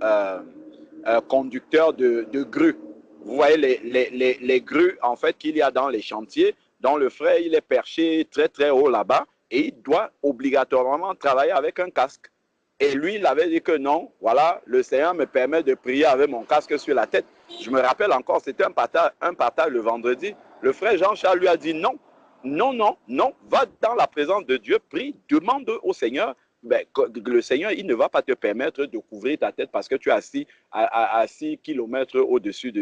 conducteur de grues. Vous voyez les grues, en fait, qu'il y a dans les chantiers, dont le frère, il est perché très, très haut là-bas et il doit obligatoirement travailler avec un casque. Et lui, il avait dit que non, voilà, le Seigneur me permet de prier avec mon casque sur la tête. Je me rappelle encore, c'était un partage le vendredi. Le frère Jean-Charles lui a dit non, non, non, non, va dans la présence de Dieu, prie, demande au Seigneur. Ben, le Seigneur, il ne va pas te permettre de couvrir ta tête parce que tu es assis à 6 kilomètres au-dessus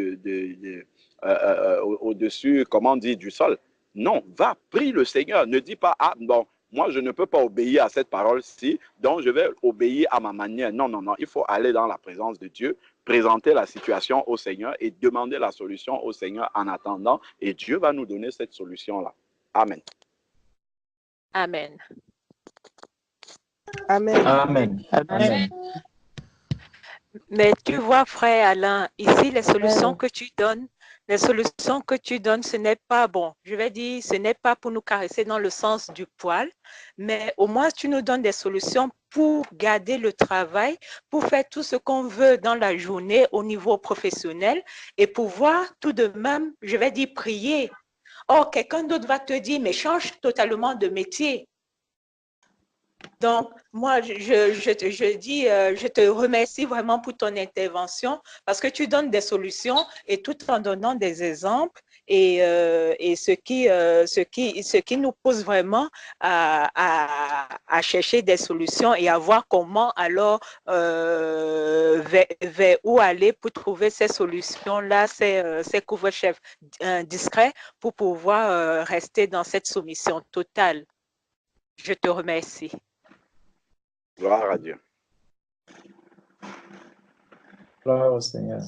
au-dessus, comment dire, du sol. Non, va, prie le Seigneur. Ne dis pas, ah, bon, moi, je ne peux pas obéir à cette parole-ci, donc je vais obéir à ma manière. Non, non, non, il faut aller dans la présence de Dieu, présenter la situation au Seigneur et demander la solution au Seigneur en attendant, et Dieu va nous donner cette solution-là. Amen. Amen. Amen. Amen. Amen. Mais tu vois, frère Alain, ici, les solutions que tu donnes, ce n'est pas bon. Je vais dire, ce n'est pas pour nous caresser dans le sens du poil, mais au moins tu nous donnes des solutions pour garder le travail, pour faire tout ce qu'on veut dans la journée au niveau professionnel et pouvoir tout de même, je vais dire, prier. Or, quelqu'un d'autre va te dire, mais change totalement de métier. Donc, moi, je dis, je te remercie vraiment pour ton intervention parce que tu donnes des solutions et tout en donnant des exemples et ce qui nous pousse vraiment à chercher des solutions et à voir comment alors vers où aller pour trouver ces solutions-là, ces couvre-chefs discrets pour pouvoir rester dans cette soumission totale. Je te remercie. Gloire à Dieu. Gloire au Seigneur.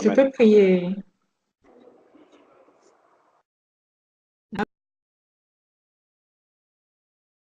Je Amen. peux prier.